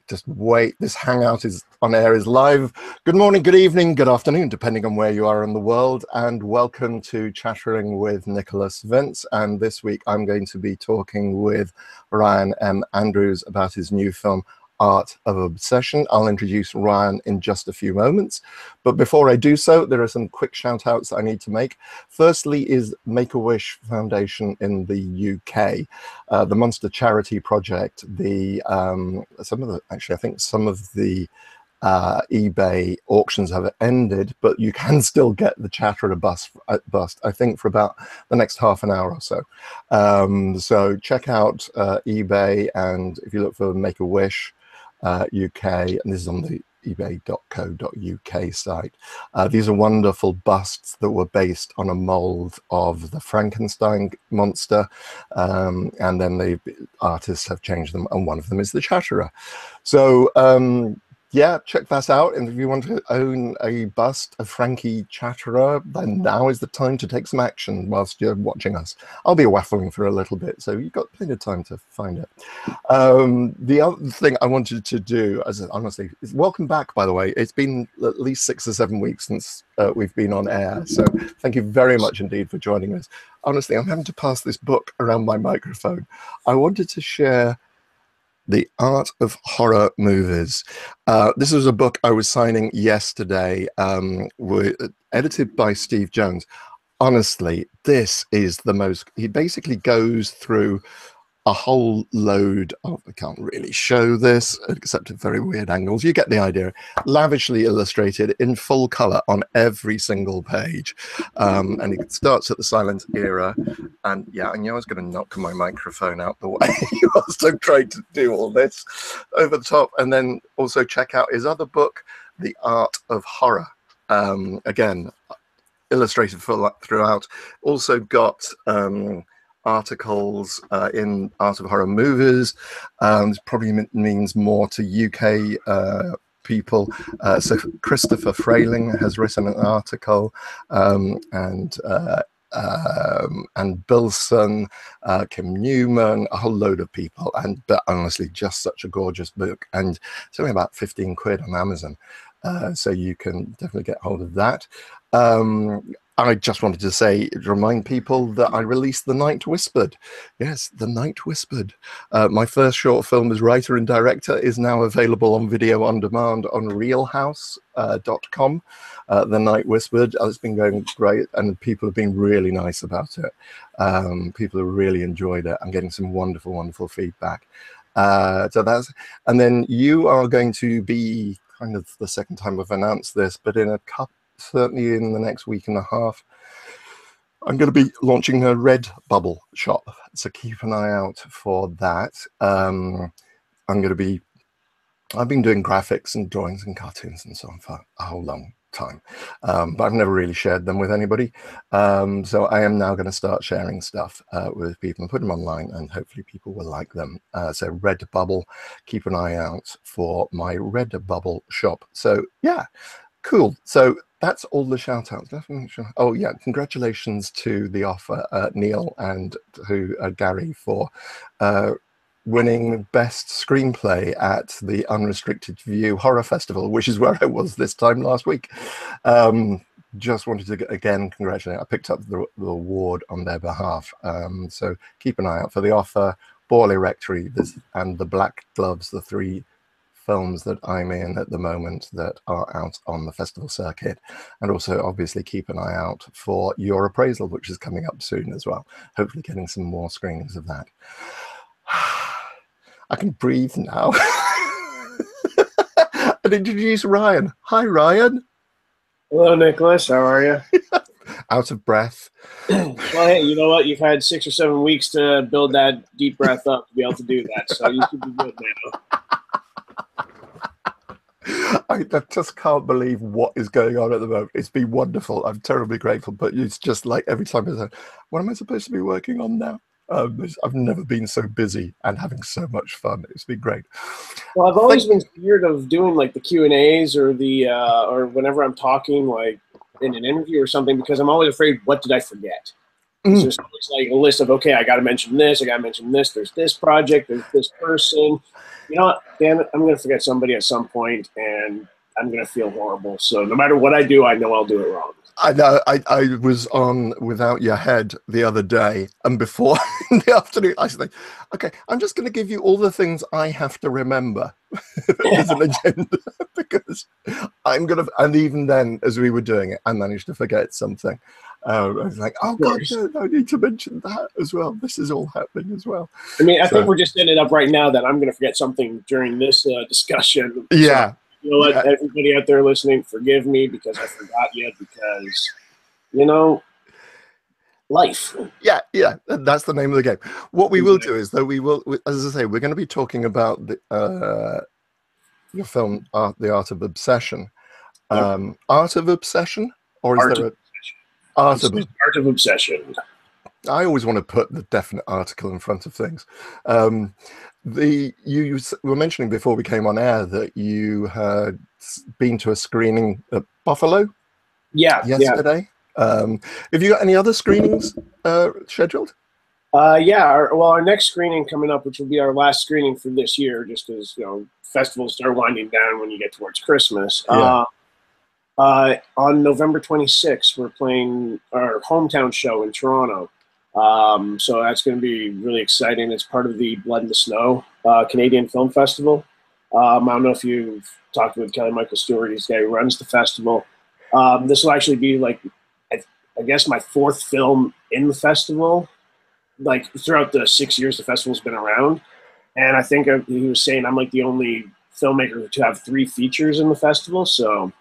Just wait. This hangout is on air, is live. Good morning, good evening, good afternoon, depending on where you are in the world. And welcome to Chattering with Nicholas Vince. And this week I'm going to be talking with Ryan M. Andrews about his new film, Art of Obsession. I'll introduce Ryan in just a few moments. But before I do so, there are some quick shout outs that I need to make. Firstly is Make-A-Wish Foundation in the UK, the Monster Charity Project. I think some of the eBay auctions have ended, but you can still get the Chatterer bust, I think, for about the next half an hour or so. So check out eBay, and if you look for Make-A-Wish UK, and this is on the ebay.co.uk site. These are wonderful busts that were based on a mold of the Frankenstein monster, and then the artists have changed them, and one of them is the Chatterer. So yeah, check that out. And if you want to own a bust of Frankie Chatterer, then now is the time to take some action whilst you're watching us. I'll be waffling for a little bit, so you've got plenty of time to find it. The other thing I wanted to do, honestly, is welcome back, by the way. It's been at least 6 or 7 weeks since we've been on air, so thank you very much indeed for joining us. Honestly, I'm having to pass this book around my microphone. I wanted to share The Art of Horror Movies. This was a book I was signing yesterday, edited by Steve Jones. Honestly, this is the most, he basically goes through a whole load of, I can't really show this except at very weird angles. You get the idea. Lavishly illustrated in full color on every single page. And it starts at the silent era. And yeah, I knew I was going to knock my microphone out the way whilst I'm trying to do all this over the top. And then also check out his other book, The Art of Horror. Again, illustrated throughout. Also got articles in Art of Horror Movies. This probably means more to UK people. So Christopher Frayling has written an article, and Bilson, Kim Newman, a whole load of people, but honestly, just such a gorgeous book, and it's only about 15 quid on Amazon, so you can definitely get hold of that. I just wanted to remind people that I released The Night Whispered. Yes, The Night Whispered. My first short film as writer and director is now available on video on demand on Reelhouse.com. The Night Whispered. It's been going great, and people have been really nice about it. People have really enjoyed it. I'm getting some wonderful, wonderful feedback. And then you are going to be kind of the second time I've announced this, but in a couple, certainly in the next week and a half, I'm going to be launching a Redbubble shop, so keep an eye out for that. I've been doing graphics and drawings and cartoons and so on for a whole long time, but I've never really shared them with anybody. So I am now going to start sharing stuff with people and put them online, and hopefully people will like them. So Redbubble, keep an eye out for my Redbubble shop. So yeah, cool. So that's all the shout outs. Definitely. Oh yeah, congratulations to the offer, Neil and to Gary, for winning best screenplay at the Unrestricted View Horror Festival, which is where I was this time last week. Just wanted to again congratulate. I picked up the award on their behalf. So keep an eye out for the offer, Borley Rectory, and The Black Gloves, the 3 films that I'm in at the moment that are out on the festival circuit. And also obviously keep an eye out for Your Appraisal, which is coming up soon as well. Hopefully getting some more screenings of that. I can breathe now. And introduce Ryan. Hi, Ryan. Hello, Nicholas. How are you? Out of breath. Well, hey, you know what? You've had 6 or 7 weeks to build that deep breath up to be able to do that, so you should be good now. I just can't believe what is going on at the moment. It's been wonderful. I'm terribly grateful, but it's just like every time I say, what am I supposed to be working on now? I've never been so busy and having so much fun. It's been great. Well, I've always been scared of doing like the Q&As or or whenever I'm talking like in an interview or something, because I'm always afraid, what did I forget? It's like a list of, okay, I got to mention this, I got to mention this. There's this project, there's this person. You know what? Damn it, I'm going to forget somebody at some point, and I'm going to feel horrible. So no matter what I do, I know I'll do it wrong. I know. I was on Without Your Head the other day, and before in the afternoon, I said, "Okay, I'm just going to give you all the things I have to remember as an agenda because I'm going to." And even then, as we were doing it, I managed to forget something. I was like, "Oh God, no, I need to mention that as well. This is all happening as well." I mean, I think we're just setting it up right now that I'm going to forget something during this discussion. Yeah. So, you know what, everybody out there listening, forgive me because I forgot you, because, you know, life. Yeah, that's the name of the game. What we will do is, though, we will, as I say, we're going to be talking about the, your film, The Art of Obsession. Art of Obsession? Or is there Art of Obsession. I always want to put the definite article in front of things. You were mentioning before we came on air that you had been to a screening at Buffalo yesterday. Have you got any other screenings scheduled? Our next screening coming up, which will be our last screening for this year, just as, you know, festivals start winding down when you get towards Christmas. On November 26th, we're playing our hometown show in Toronto. So that's going to be really exciting. It's part of the Blood in the Snow Canadian Film Festival. I don't know if you've talked with Kelly Michael Stewart. He's the guy who runs the festival. This will actually be, like, I guess my fourth film in the festival, like throughout the 6 years the festival's been around. And I think he was saying I'm like the only filmmaker to have 3 features in the festival. So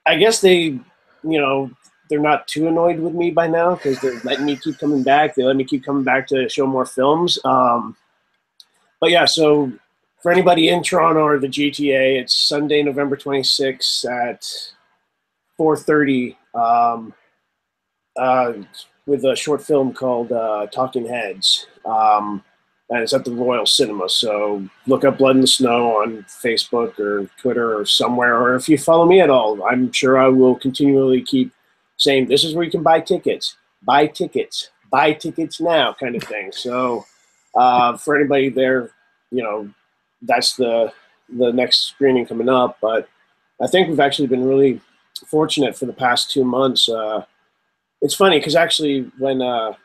I guess they, you know, they're not too annoyed with me by now because they're letting me keep coming back. They let me keep coming back to show more films. But yeah, so for anybody in Toronto or the GTA, it's Sunday, November 26th at 4:30 with a short film called Talking Heads. And it's at the Royal Cinema. So look up Blood in the Snow on Facebook or Twitter or somewhere. Or if you follow me at all, I'm sure I will continually keep saying, this is where you can buy tickets now, kind of thing. So for anybody there, you know, that's the next screening coming up. But I think we've actually been really fortunate for the past 2 months. It's funny because actually when a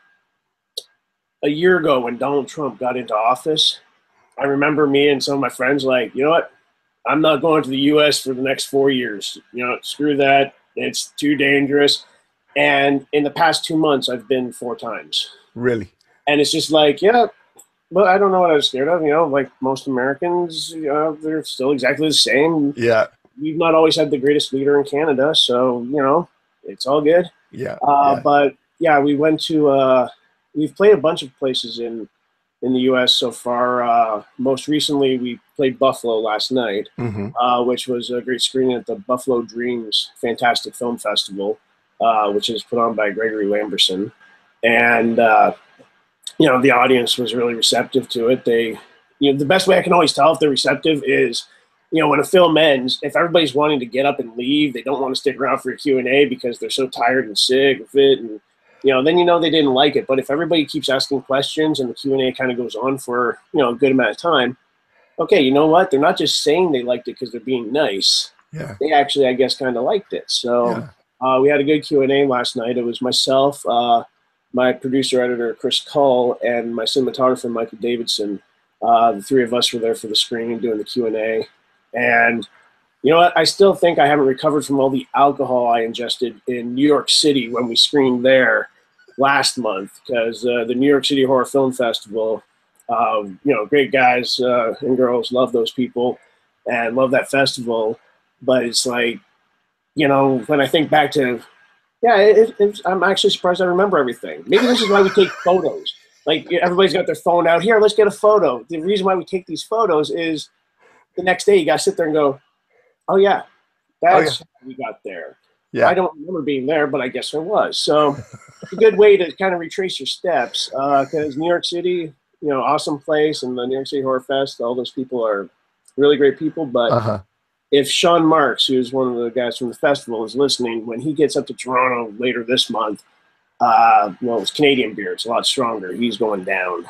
year ago when Donald Trump got into office, I remember me and some of my friends like, you know what, I'm not going to the U.S. for the next 4 years. You know, screw that. It's too dangerous. And in the past 2 months, I've been 4 times. Really? And it's just like, yeah, but I don't know what I was scared of. You know, like most Americans, you know, they're still exactly the same. Yeah. We've not always had the greatest leader in Canada, so, you know, it's all good. Yeah. But yeah, we went to, we've played a bunch of places in the U.S. so far. Most recently, we played Buffalo last night, which was a great screening at the Buffalo Dreams Fantastic Film Festival, which is put on by Gregory Lamberson. And, you know, the audience was really receptive to it. They, you know, the best way I can always tell if they're receptive is, you know, when a film ends, if everybody's wanting to get up and leave, they don't want to stick around for a Q&A because they're so tired and sick of it, and you know, then you know they didn't like it. But if everybody keeps asking questions and the Q&A kind of goes on for, you know, a good amount of time, okay, you know what? They're not just saying they liked it because they're being nice. Yeah. They actually, I guess, kind of liked it. So we had a good Q&A last night. It was myself, my producer-editor, Chris Cull, and my cinematographer, Michael Davidson. The 3 of us were there for the screening doing the Q&A. And you know what? I still think I haven't recovered from all the alcohol I ingested in New York City when we screened there last month, because the New York City Horror Film Festival, you know, great guys and girls, love those people and love that festival. But it's like, you know, when I think back to, I'm actually surprised I remember everything. Maybe this is why we take photos. Like everybody's got their phone out here. Let's get a photo. The reason why we take these photos is the next day you got to sit there and go, oh yeah, that's how we got there. Yeah. I don't remember being there, but I guess there was. So it's a good way to kind of retrace your steps, because New York City, you know, awesome place, and the New York City Horror Fest, all those people are really great people. But if Sean Marks, who's one of the guys from the festival, is listening, when he gets up to Toronto later this month, Well, it's Canadian beer. It's a lot stronger. He's going down.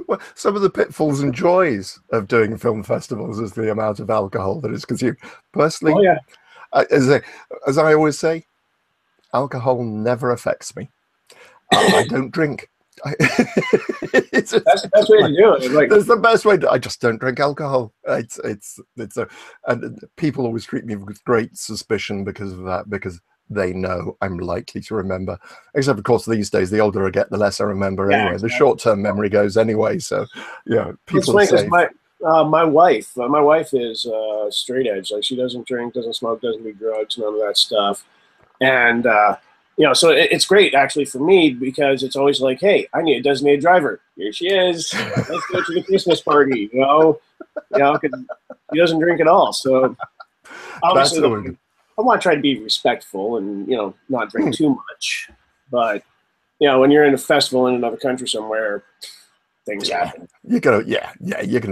Well, some of the pitfalls and joys of doing film festivals is the amount of alcohol that is consumed. Personally, Oh yeah. As I always say, alcohol never affects me. I don't drink. That's the best way to do it. Like, that's the best way. I just don't drink alcohol. And people always treat me with great suspicion because of that, because they know I'm likely to remember. Except, of course, these days, the older I get, the less I remember anyway. Exactly. The short-term memory goes anyway. So, yeah, people say. My wife is straight edge. Like, she doesn't drink, doesn't smoke, doesn't do drugs, none of that stuff. And so it's great actually for me, because it's always like, hey, I need a designated driver. Here she is. Let's go to the Christmas party. Because he doesn't drink at all. So obviously, I want to try to be respectful and not drink too much. But when you're in a festival in another country somewhere, things happen. You're gonna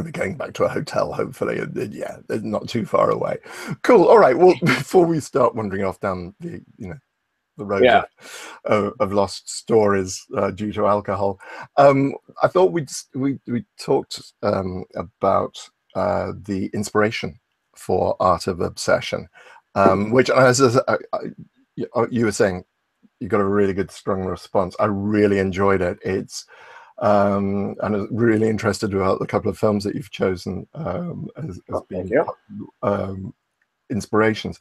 be going back to a hotel, hopefully. Yeah, not too far away. Cool. All right. Well, before we start wandering off down the road of lost stories due to alcohol, I thought we talked about the inspiration for Art of Obsession, which, as you were saying, you got a really good, strong response. I really enjoyed it. It's and I'm really interested about the couple of films that you've chosen as being inspirations.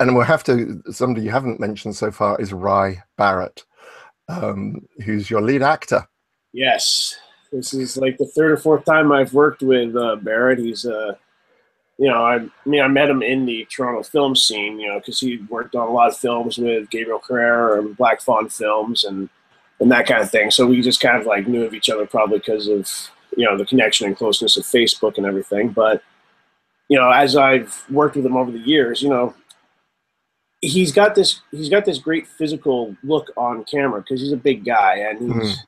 And we'll have to, somebody you haven't mentioned so far is Ry Barret, who's your lead actor. Yes. This is like the third or fourth time I've worked with Barret. He's, I met him in the Toronto film scene, because he worked on a lot of films with Gabriel Carrera and Black Fawn Films and that kind of thing. So we just kind of like knew of each other probably because of, the connection and closeness of Facebook and everything. But, as I've worked with him over the years, he's got this great physical look on camera because he's a big guy, and he's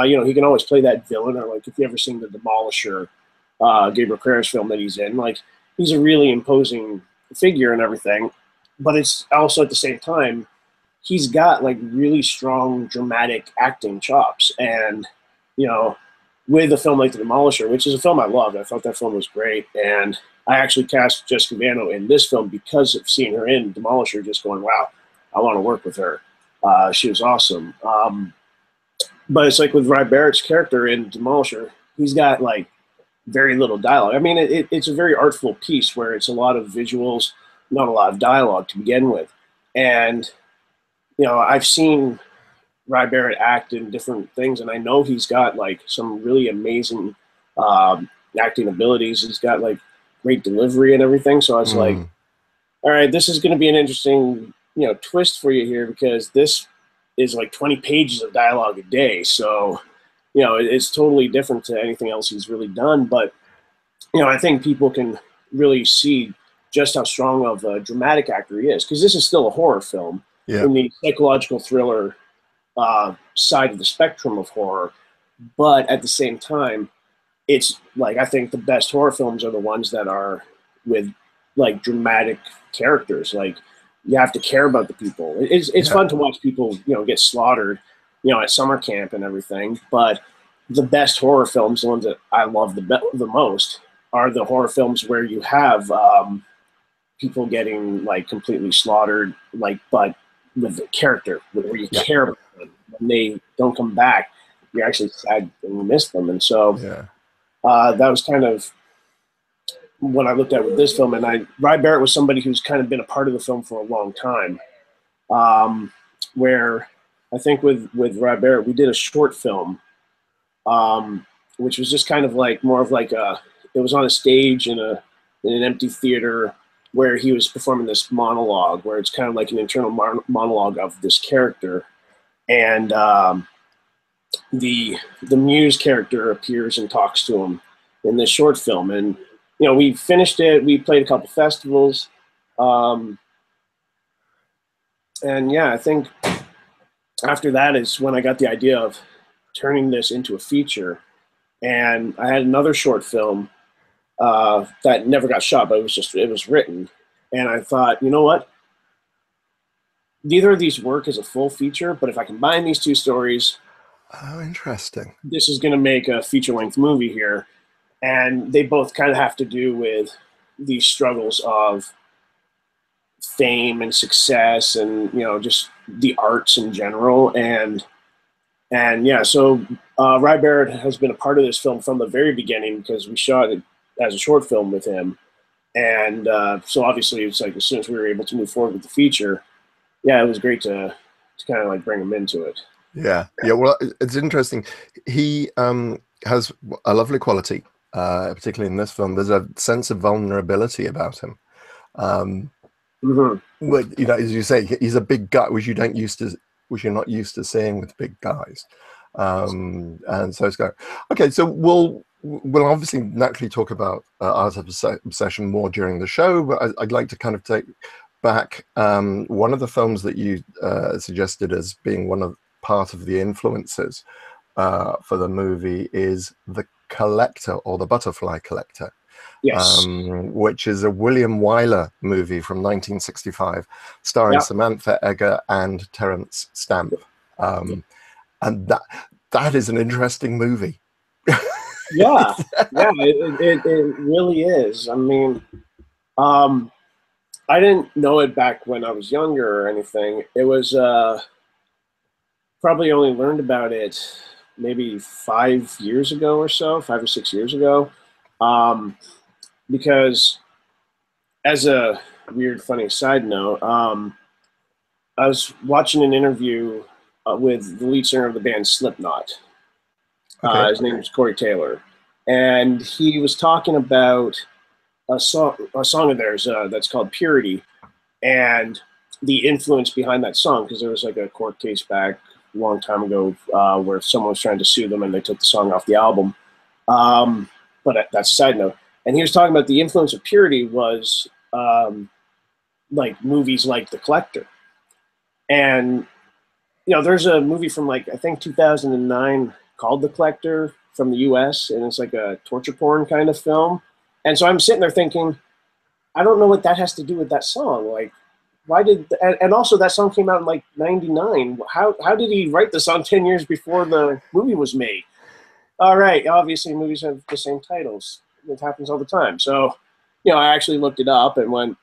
he can always play that villain. Or like if you ever seen The Demolisher, Gabriel Carrera's film that he's in, like he's a really imposing figure and everything. But it's also at the same time he's got like really strong dramatic acting chops, and with a film like The Demolisher, which is a film I loved, I thought that film was great, and I actually cast Jessica Vano in this film because of seeing her in Demolisher, just going, wow, I want to work with her. She was awesome. But it's like with Ry Barrett's character in Demolisher, he's got like very little dialogue. I mean, it's a very artful piece where it's a lot of visuals, not a lot of dialogue to begin with. And, I've seen Ry Barret act in different things, and I know he's got like some really amazing acting abilities. He's got like great delivery and everything. So I was like, all right, this is going to be an interesting, twist for you here, because this is like 20 pages of dialogue a day. So, it's totally different to anything else he's really done. But, I think people can really see just how strong of a dramatic actor he is, because this is still a horror film in the psychological thriller side of the spectrum of horror. But at the same time, it's like, I think the best horror films are the ones that are with like dramatic characters. Like you have to care about the people. It's fun to watch people, get slaughtered, at summer camp and everything. But the best horror films, the ones that I love the most, are the horror films where you have people getting like completely slaughtered, like, but with the character, where you care about them. When they don't come back, you're actually sad and you miss them. And so that was kind of what I looked at with this film. And Ry Barret was somebody who's kind of been a part of the film for a long time. Where I think with Ry Barret, we did a short film, which was just kind of like more of like it was on a stage in an empty theater where he was performing this monologue, where it's kind of like an internal monologue of this character. And the muse character appears and talks to him in this short film. And, we finished it. We played a couple festivals. And I think after that is when I got the idea of turning this into a feature. And I had another short film that never got shot, but it was written. And I thought, you know what? neither of these work as a full feature, but if I combine these two stories, Oh, interesting. this is going to make a feature-length movie here. And they both kind of have to do with these struggles of fame and success and, you know, just the arts in general. And yeah, so Ry Barret has been a part of this film from the very beginning because we shot it as a short film with him. And so obviously it's like as soon as we were able to move forward with the feature, yeah, it was great to kind of like bring him into it. Yeah, yeah. Well, it's interesting. He has a lovely quality, particularly in this film. There's a sense of vulnerability about him. But, you know, as you say, he's a big guy, which you're not used to seeing with big guys. And so it's going. Okay, so we'll obviously naturally talk about Art of Obsession more during the show, but I'd like to kind of take back one of the films that you suggested as being part of the influences for the movie is The Collector, or The Butterfly Collector. Yes. Which is a William Wyler movie from 1965, starring Samantha Eggar and Terence Stamp. And that is an interesting movie. Yeah, it really is. I mean, I didn't know it back when I was younger or anything. It was probably only learned about it maybe 5 years ago or so, 5 or 6 years ago. Because as a weird, funny side note, I was watching an interview with the lead singer of the band Slipknot. Okay. His name is Corey Taylor. And he was talking about a song of theirs that's called Purity, and the influence behind that song, because there was like a court case back a long time ago where someone was trying to sue them and they took the song off the album. But that's a side note. And he was talking about the influence of Purity was like movies like The Collector. And, you know, there's a movie from like, I think 2009 called The Collector from the US, and it's like a torture porn kind of film. And so I'm sitting there thinking, I don't know what that has to do with that song. Like, why did, and also that song came out in like 99. How did he write the song 10 years before the movie was made? All right, obviously movies have the same titles. It happens all the time. So, you know, I actually looked it up and went,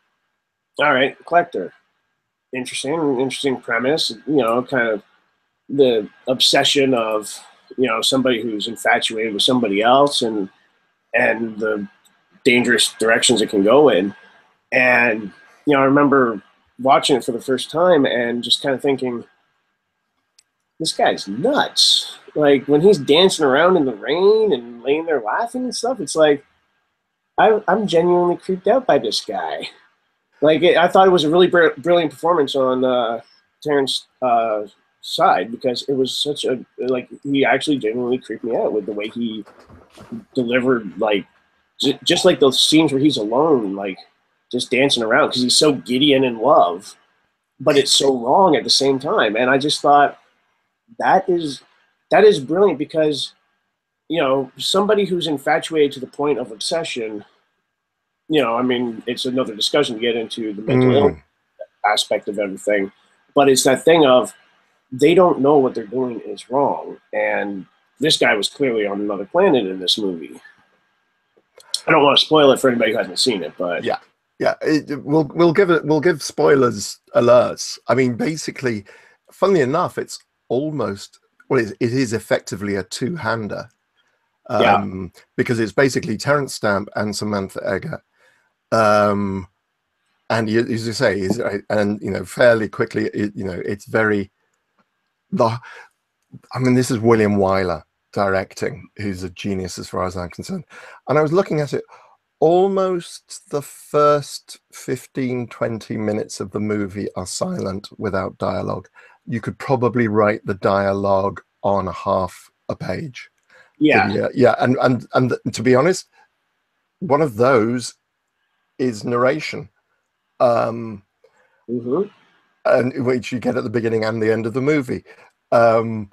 all right, Collector. Interesting premise, you know, kind of the obsession of, you know, somebody who's infatuated with somebody else and the dangerous directions it can go in. And, you know, I remember watching it for the first time and just kind of thinking, this guy's nuts. Like when he's dancing around in the rain and laying there laughing and stuff, it's like, I'm genuinely creeped out by this guy. Like I thought it was a really brilliant performance on Terrence's side, because it was such a, like, he actually genuinely creeped me out with the way he delivered, like, just like those scenes where he's alone, like just dancing around because he's so giddy and in love, but it's so wrong at the same time. And I just thought that is brilliant, because, you know, somebody who's infatuated to the point of obsession, you know, I mean, it's another discussion to get into the mental illness aspect of everything, but it's that thing of they don't know what they're doing is wrong. And this guy was clearly on another planet in this movie. I don't want to spoil it for anybody who hasn't seen it, but yeah, we'll give spoilers alerts. I mean, basically, funnily enough, it's almost, well, it is effectively a two-hander, because it's basically Terence Stamp and Samantha Eggar, and as you say, and you know, fairly quickly, you know, it's very I mean, this is William Wyler directing, who's a genius as far as I'm concerned. And I was looking at it, almost the first 15-20 minutes of the movie are silent without dialogue. You could probably write the dialogue on half a page. And to be honest, one of those is narration, and which you get at the beginning and the end of the movie. And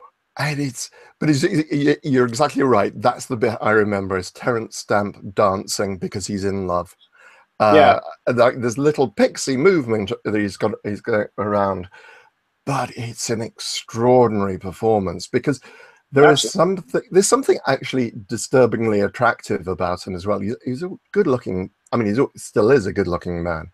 you're exactly right. That's the bit I remember, is Terence Stamp dancing because he's in love. Like this little pixie movement that he's going around, but it's an extraordinary performance because there's something actually disturbingly attractive about him as well. He's a good-looking. I mean, he still is a good-looking man.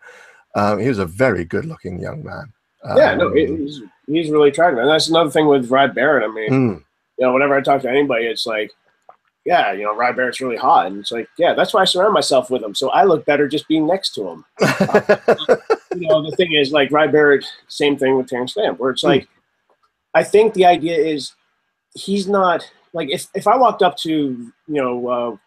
He was a very good-looking young man. Yeah, no, he's really attractive, and that's another thing with Ry Barret. I mean, you know, whenever I talk to anybody, it's like, yeah, you know, Ry Barrett's really hot, and it's like, yeah, that's why I surround myself with him, so I look better just being next to him. You know, the thing is, like Ry Barret, same thing with Terence Stamp, where it's like, I think the idea is he's not like if I walked up to, you know,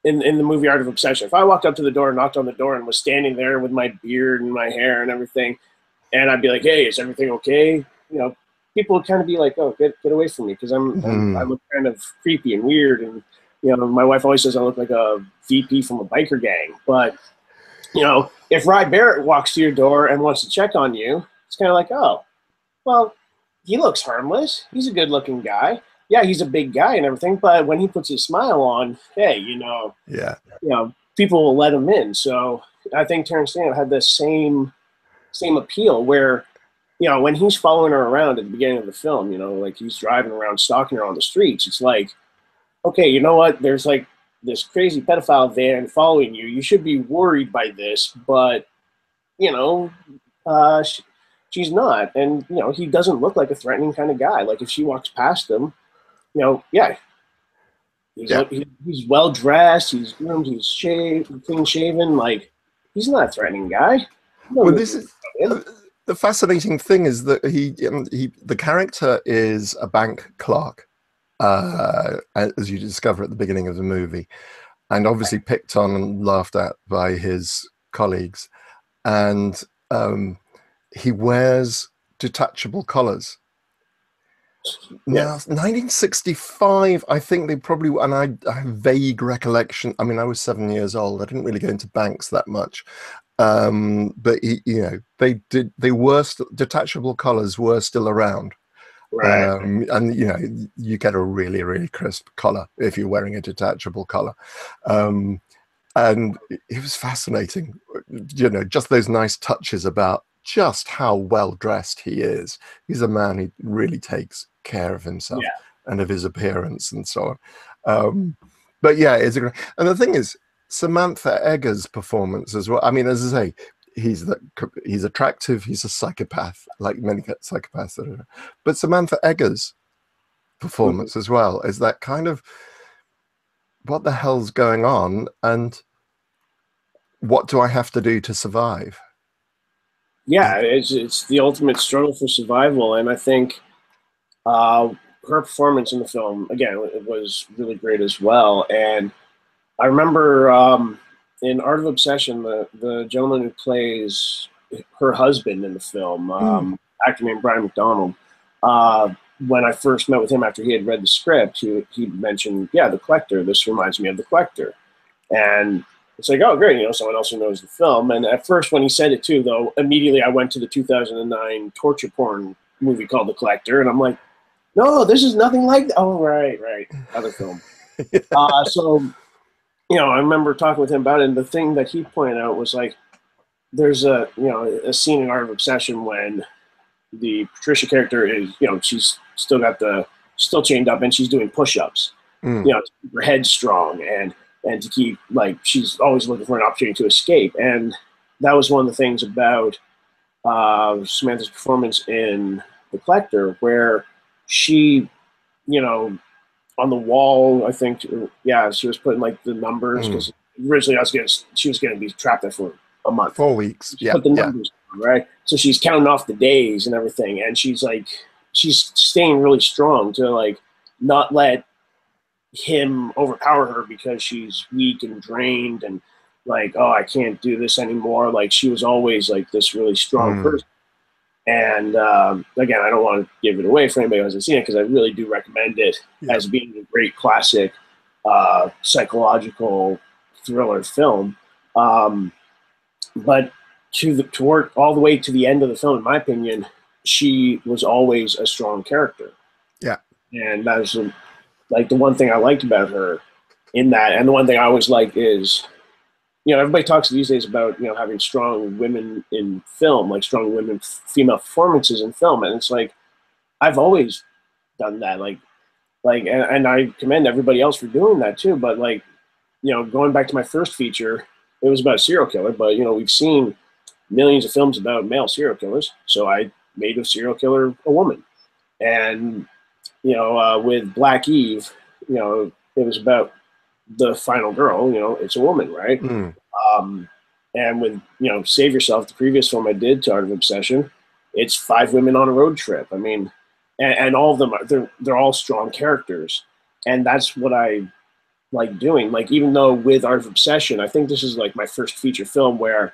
in the movie Art of Obsession, if I walked up to the door, knocked on the door, and was standing there with my beard and my hair and everything, and I'd be like, hey, is everything okay? You know, people would kind of be like, oh, get away from me, because I look kind of creepy and weird, and you know, my wife always says I look like a VP from a biker gang. But you know, if Ry Barret walks to your door and wants to check on you, it's kind of like, oh, well, he looks harmless. He's a good-looking guy. Yeah, he's a big guy and everything, but when he puts his smile on, hey, you know, people will let him in. So I think Terence Stamp had the same appeal where, you know, when he's following her around at the beginning of the film, you know, like he's driving around stalking her on the streets, it's like, okay, you know what? There's like this crazy pedophile van following you. You should be worried by this, but, you know, she's not. And, you know, he doesn't look like a threatening kind of guy. Like if she walks past him, you know, he's well dressed, he's groomed, he's clean shaven. Like he's not a threatening guy. Well, this is the fascinating thing is that the character is a bank clerk, as you discover at the beginning of the movie, and obviously picked on and laughed at by his colleagues, and he wears detachable collars. Now, 1965, I think they probably, and I have vague recollection. I mean, I was 7 years old. I didn't really go into banks that much. But you know, detachable collars were still around. Right. And you know, you get a really, really crisp collar if you're wearing a detachable collar. And it was fascinating, you know, just those nice touches about just how well dressed he is. He's a man who really takes care of himself and of his appearance and so on. But yeah, it's and the thing is, Samantha Eggar's performance as well. I mean, as I say, he's attractive. He's a psychopath, like many psychopaths that are. But Samantha Eggar's performance as well is that kind of, what the hell's going on, and what do I have to do to survive? Yeah, it's the ultimate struggle for survival, and I think her performance in the film, again, it was really great as well. And I remember in Art of Obsession, the gentleman who plays her husband in the film, actor named Brian McDonald, when I first met with him after he had read the script, he mentioned, yeah, The Collector, this reminds me of The Collector. And it's like, oh, great, you know, someone else who knows the film. And at first, when he said it too, though, immediately I went to the 2009 torture porn movie called The Collector, and I'm like, no, this is nothing like that. Oh, right, other film. So, you know, I remember talking with him about it, and the thing that he pointed out was like, there's a scene in Art of Obsession when the Patricia character is, you know, she's still chained up and she's doing push-ups, you know, to keep her head strong and to keep, like, she's always looking for an opportunity to escape. And that was one of the things about Samantha's performance in The Collector, where she, you know, on the wall, I think, she was putting like the numbers, because originally she was going to be trapped there for a month. 4 weeks. She put the numbers down, right? So she's counting off the days and everything, and she's staying really strong to like not let him overpower her, because she's weak and drained and like, oh, I can't do this anymore. Like, she was always like this really strong person. And again, I don't want to give it away for anybody who hasn't seen it, because I really do recommend it as being a great classic psychological thriller film. But to work all the way to the end of the film, in my opinion, she was always a strong character. Yeah. And that was like the one thing I liked about her in that. And the one thing I always like is you know, everybody talks these days about, you know, having strong women in film, like strong women, female performances in film. And it's like, I've always done that. And I commend everybody else for doing that too. But like, you know, going back to my first feature, it was about a serial killer, but you know, we've seen millions of films about male serial killers. So I made a serial killer a woman. And, you know, with Black Eve, you know, it was about the final girl, you know, it's a woman, right? Mm. And with, you know, Save Yourself, the previous film I did, To Art of Obsession, it's 5 women on a road trip. I mean, and all of them are, they're all strong characters. And that's what I like doing. Like, even though with Art of Obsession, I think this is like my first feature film where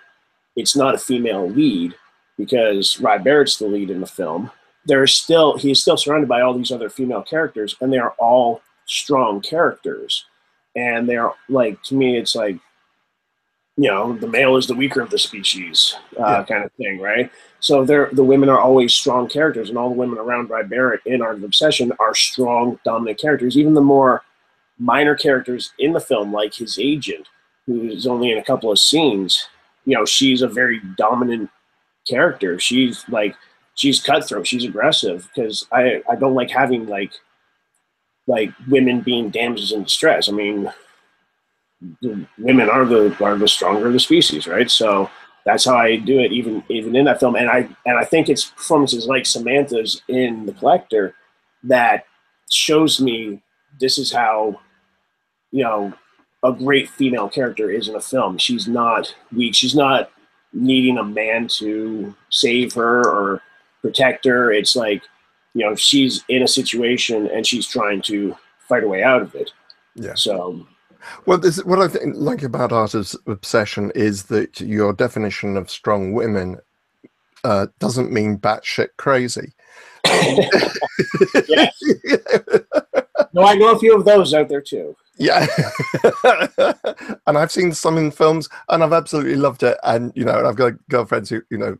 it's not a female lead, because Ry Barrett's the lead in the film. He's still surrounded by all these other female characters, and they are all strong characters. And they're like, to me, it's like, you know, the male is the weaker of the species, kind of thing, right? So the women are always strong characters, and all the women around Ry Barret in Art of Obsession are strong, dominant characters. Even the more minor characters in the film, like his agent, who's only in a couple of scenes, you know, she's a very dominant character. She's cutthroat, she's aggressive, because I don't like having like women being damsels in distress. I mean, the women are the stronger of the species, right? So that's how I do it, even in that film. And I think it's performances like Samantha's in The Collector that shows me this is how, you know, a great female character is in a film. She's not weak. She's not needing a man to save her or protect her. It's like, you know, she's in a situation and she's trying to fight her way out of it. Yeah. So, well, what I think like about Art of Obsession is that your definition of strong women doesn't mean batshit crazy. Yes. No, I know a few of those out there too. Yeah. And I've seen some in films and I've absolutely loved it. And, you know, and I've got girlfriends who, you know,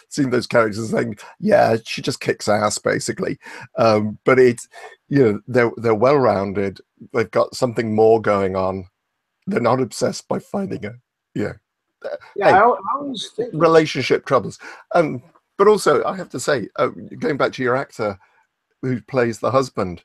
seen those characters and saying, yeah, she just kicks ass basically. But it's, you know, they're well-rounded. They've got something more going on. They're not obsessed by finding a, yeah. Yeah, hey, I always think relationship troubles. But also I have to say, going back to your actor who plays the husband,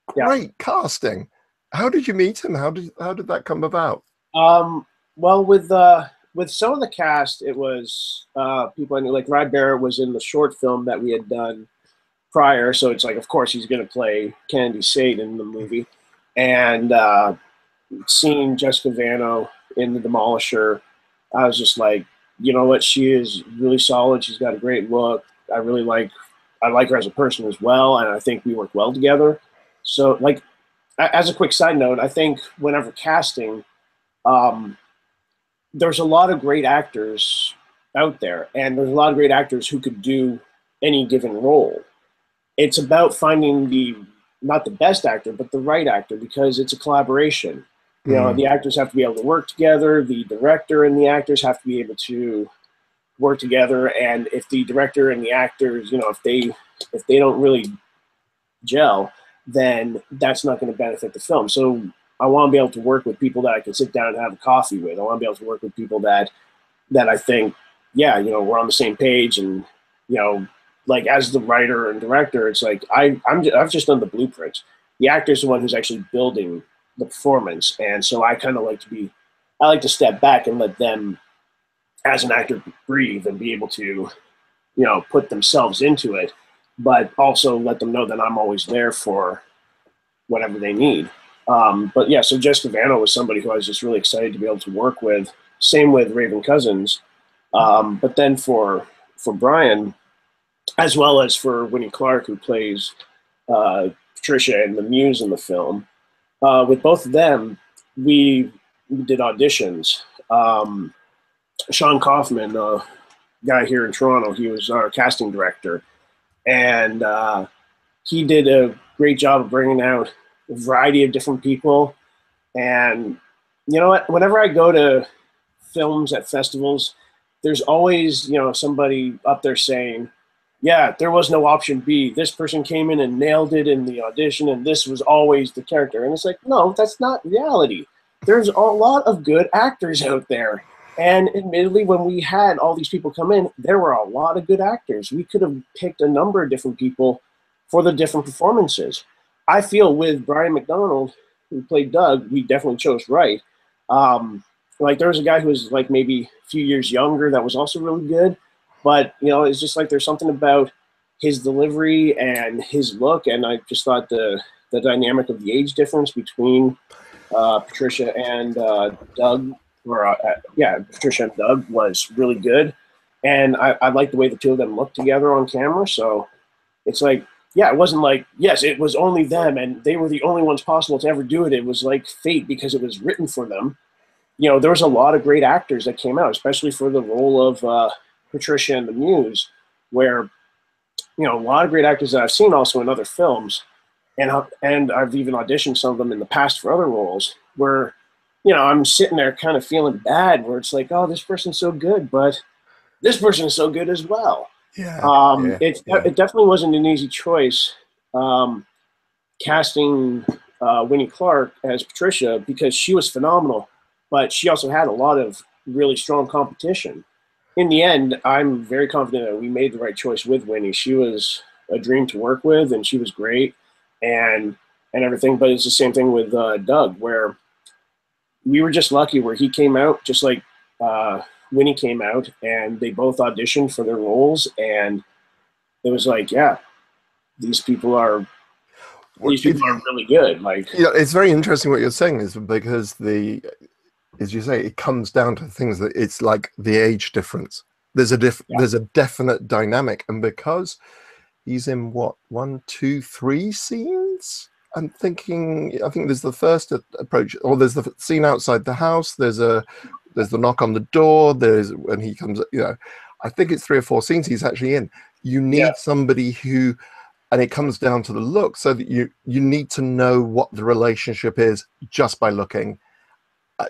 great casting. How did you meet him? How did that come about? Well, with some of the cast, it was people I knew. Like Ry Barret was in the short film that we had done prior, so it's like, of course, he's going to play Candy Sate in the movie. And seeing Jessica Vanno in The Demolisher, I was just like, you know what? She is really solid. She's got a great look. I like her as a person as well, and I think we work well together. So, like, as a quick side note, I think whenever casting, there's a lot of great actors out there, and there's a lot of great actors who could do any given role. It's about finding not the best actor, but the right actor, because it's a collaboration. You know, the actors have to be able to work together. The director and the actors have to be able to work together. And if the director and the actors, you know, if they don't really gel, then that's not going to benefit the film. So I want to be able to work with people that I can sit down and have a coffee with. I want to be able to work with people that I think, yeah, you know, we're on the same page. And, you know, like as the writer and director, it's like I've just done the blueprints. The actor's the one who's actually building the performance. And so I kind of I like to step back and let them, as an actor, breathe and be able to, you know, put themselves into it, but also let them know that I'm always there for whatever they need. But yeah, so Jessica Vanno was somebody who I was just really excited to be able to work with. Same with Raven Cousins. But then for Brian, as well as for Winnie Clark, who plays Patricia and the Muse in the film, with both of them, we did auditions. Sean Kaufman, a guy here in Toronto, he was our casting director. And he did a great job of bringing out a variety of different people. And you know what? Whenever I go to films at festivals, there's always, you know, somebody up there saying, yeah, there was no option B. This person came in and nailed it in the audition, and this was always the character. And it's like, no, that's not reality. there's a lot of good actors out there. And admittedly, when we had all these people come in, there were a lot of good actors. We could have picked a number of different people for the different performances. I feel with Brian McDonald, who played Doug, we definitely chose right. Like there was a guy who was like maybe a few years younger that was also really good. But, you know, it's just like there's something about his delivery and his look. And I just thought the dynamic of the age difference between Patricia and Doug, or Patricia and Doug was really good. And I liked the way the two of them looked together on camera. So it's like, yeah, it wasn't like, yes, it was only them and they were the only ones possible to ever do it. It was like fate because it was written for them. You know, there was a lot of great actors that came out, especially for the role of Patricia and the Muse, where, you know, a lot of great actors that I've seen also in other films, and I've even auditioned some of them in the past for other roles, where, you know, I'm sitting there kind of feeling bad, where it's like, oh, this person's so good, but this person is so good as well. It definitely wasn't an easy choice casting Winnie Clark as Patricia, because she was phenomenal, but she also had a lot of really strong competition. In the end, I'm very confident that we made the right choice with Winnie. She was a dream to work with, and she was great, and everything. But it's the same thing with Doug, where we were just lucky where he came out just like Winnie came out, and they both auditioned for their roles, and it was like, yeah, these people are really good. Like, yeah, it's very interesting what you're saying, is because as you say, it comes down to things that it's like the age difference. There's a definite dynamic, and because he's in what, 1, 2, 3 scenes. I think there's the first approach, or there's the scene outside the house. There's the knock on the door. There's when he comes. You know, I think it's 3 or 4 scenes he's actually in. You need somebody who, and it comes down to the look, so that you need to know what the relationship is just by looking.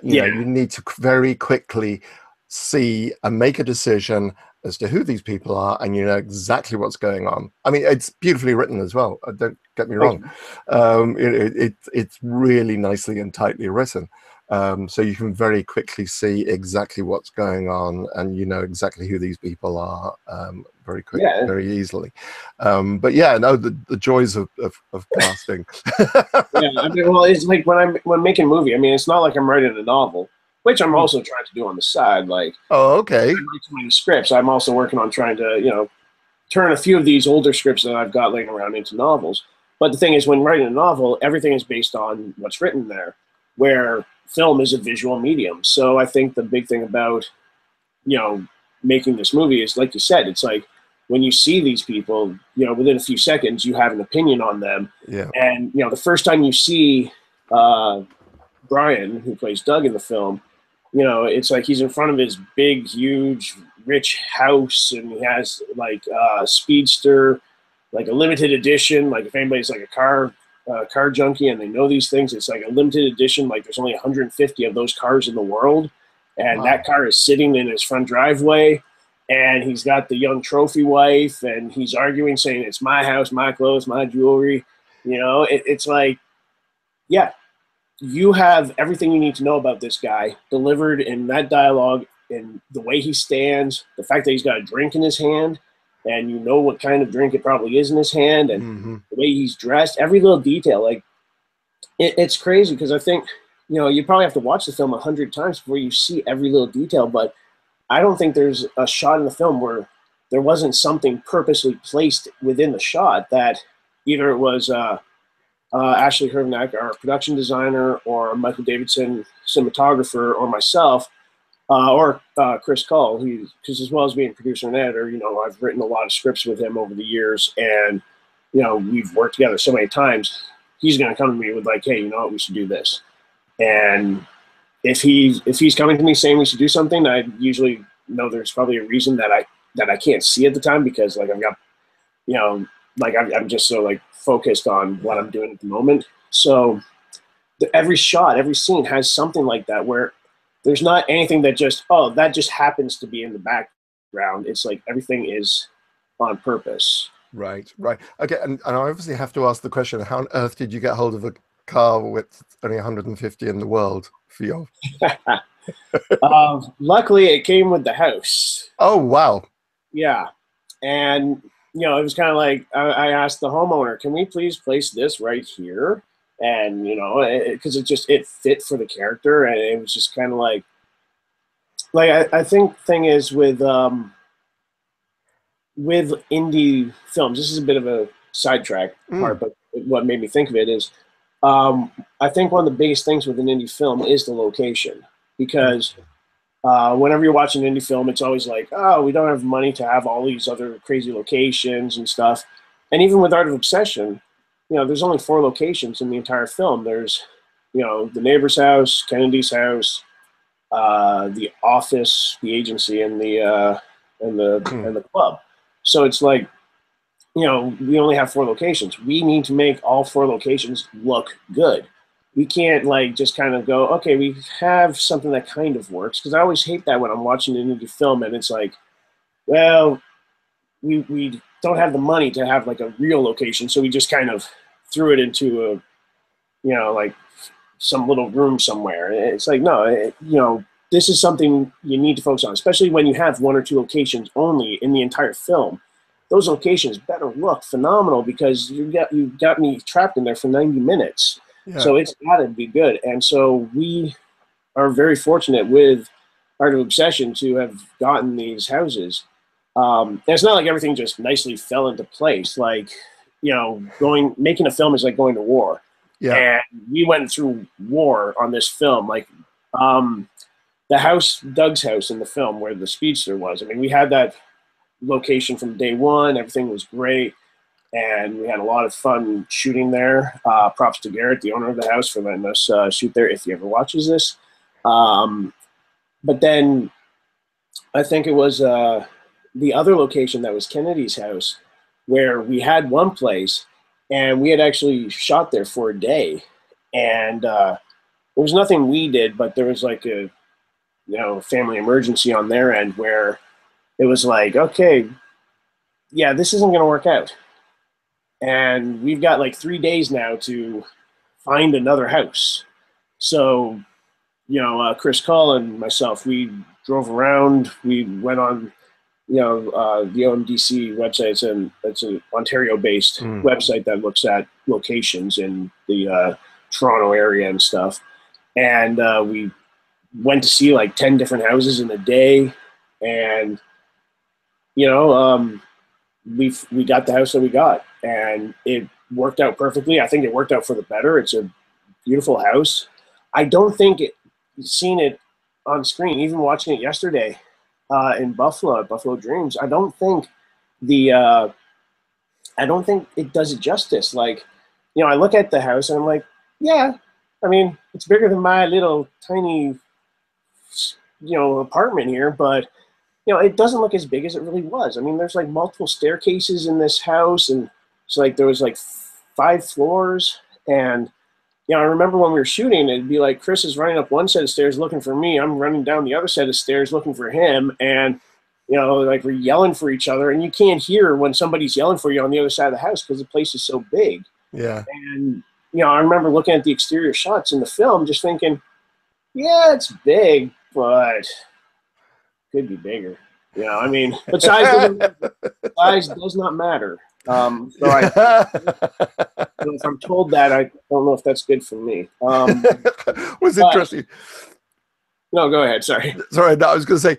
You know, you need to very quickly see and make a decision as to who these people are, and you know exactly what's going on. I mean, it's beautifully written as well. Don't get me wrong. It's really nicely and tightly written. So you can very quickly see exactly what's going on, and you know exactly who these people are very quickly, very easily. But yeah, no, the joys of casting. I mean, well, it's like when I'm making a movie. I mean, it's not like I'm writing a novel, which I'm also trying to do on the side. Like, oh, okay. I'm writing scripts. I'm also working on trying to, you know, turn a few of these older scripts that I've got laying around into novels. But the thing is, when writing a novel, everything is based on what's written there, where film is a visual medium. So I think the big thing about, you know, making this movie is, like you said, it's like when you see these people, you know, within a few seconds, you have an opinion on them. Yeah. And, you know, the first time you see Brian, who plays Doug in the film, you know, it's like he's in front of his big, huge, rich house, and he has like a Speedster, like a limited edition. Like if anybody's like a car junkie and they know these things, it's like a limited edition. Like there's only 150 of those cars in the world, and that car is sitting in his front driveway, and he's got the young trophy wife, and he's arguing, saying it's my house, my clothes, my jewelry. You know, it's like, yeah, you have everything you need to know about this guy delivered in that dialogue, in the way he stands, the fact that he's got a drink in his hand, and you know what kind of drink it probably is in his hand, and the way he's dressed, every little detail. Like, it's crazy, because I think, you know, you probably have to watch the film 100 times before you see every little detail, but I don't think there's a shot in the film where there wasn't something purposely placed within the shot, that either it was Ashley Hervnack, our production designer, or Michael Davidson, cinematographer, or myself, or Chris Cull, because as well as being producer and editor, you know, I've written a lot of scripts with him over the years, and, you know, we've worked together so many times. He's going to come to me with like, hey, you know what, we should do this. And if he's coming to me saying we should do something, I usually know there's probably a reason that I can't see at the time, because like I've got, you know, like I'm just so like focused on what I'm doing at the moment. So every shot, every scene has something like that, where there's not anything that just, oh, that just happens to be in the background. It's like everything is on purpose. Right. Okay, and I obviously have to ask the question: how on earth did you get hold of car with only 150 in the world for your... Luckily, it came with the house. Oh, wow. Yeah. And, you know, it was kind of like I asked the homeowner, can we please place this right here? And, you know, because it fit for the character. And it was just kind of like I think thing is with indie films, this is a bit of a sidetrack part, but what made me think of it is I think one of the biggest things with an indie film is the location, because whenever you're watching an indie film, it's always like, oh, we don't have money to have all these other crazy locations and stuff. And even with Art of Obsession, you know, there's only 4 locations in the entire film. There's, you know, the neighbor's house, Kennedy's house, the office, the agency, and the club. So it's like, you know, we only have 4 locations. We need to make all 4 locations look good. We can't like just kind of go, okay, we have something that kind of works. Because I always hate that when I'm watching an indie film and it's like, well, we don't have the money to have like a real location, so we just kind of threw it into a, you know, like some little room somewhere. It's like, no, you know, this is something you need to focus on, especially when you have 1 or 2 locations only in the entire film. Those locations better look phenomenal, because you got me trapped in there for 90 minutes. Yeah. So it's got to be good. And so we are very fortunate with Art of Obsession to have gotten these houses. And it's not like everything just nicely fell into place. Like, you know, making a film is like going to war. Yeah. And we went through war on this film. Like, the house, Doug's house in the film where the speedster was, I mean, we had that location from day one. Everything was great. And we had a lot of fun shooting there. Props to Garrett, the owner of the house, for letting us shoot there, if he ever watches this. But then I think it was the other location that was Kennedy's house, where we had one place and we had actually shot there for a day. And there was nothing we did, but there was like a, you know, family emergency on their end where it was like, okay, yeah, this isn't going to work out. And we've got like 3 days now to find another house. So, you know, Chris Cull and myself, we drove around. We went on, you know, the OMDC website. It's an Ontario-based website that looks at locations in the Toronto area and stuff. And we went to see like 10 different houses in a day. And, you know, we got the house that we got, and it worked out perfectly. I think it worked out for the better. It's a beautiful house. I don't think seeing it on screen, even watching it yesterday in Buffalo, at Buffalo Dreams, I don't think it does it justice. Like, you know, I look at the house and I'm like, yeah, I mean, it's bigger than my little tiny, you know, apartment here, but you know, it doesn't look as big as it really was. I mean, there's like multiple staircases in this house, and it's like there was like 5 floors. And, you know, I remember when we were shooting, it'd be like Chris is running up one set of stairs looking for me. I'm running down the other set of stairs looking for him. And, you know, like we're yelling for each other, and you can't hear when somebody's yelling for you on the other side of the house because the place is so big. Yeah. And, you know, I remember looking at the exterior shots in the film just thinking, yeah, it's big, but could be bigger, you know. I mean, but size does not matter. So if I'm told that, I don't know if that's good for me. Was interesting. No, go ahead. Sorry. Sorry, no, I was going to say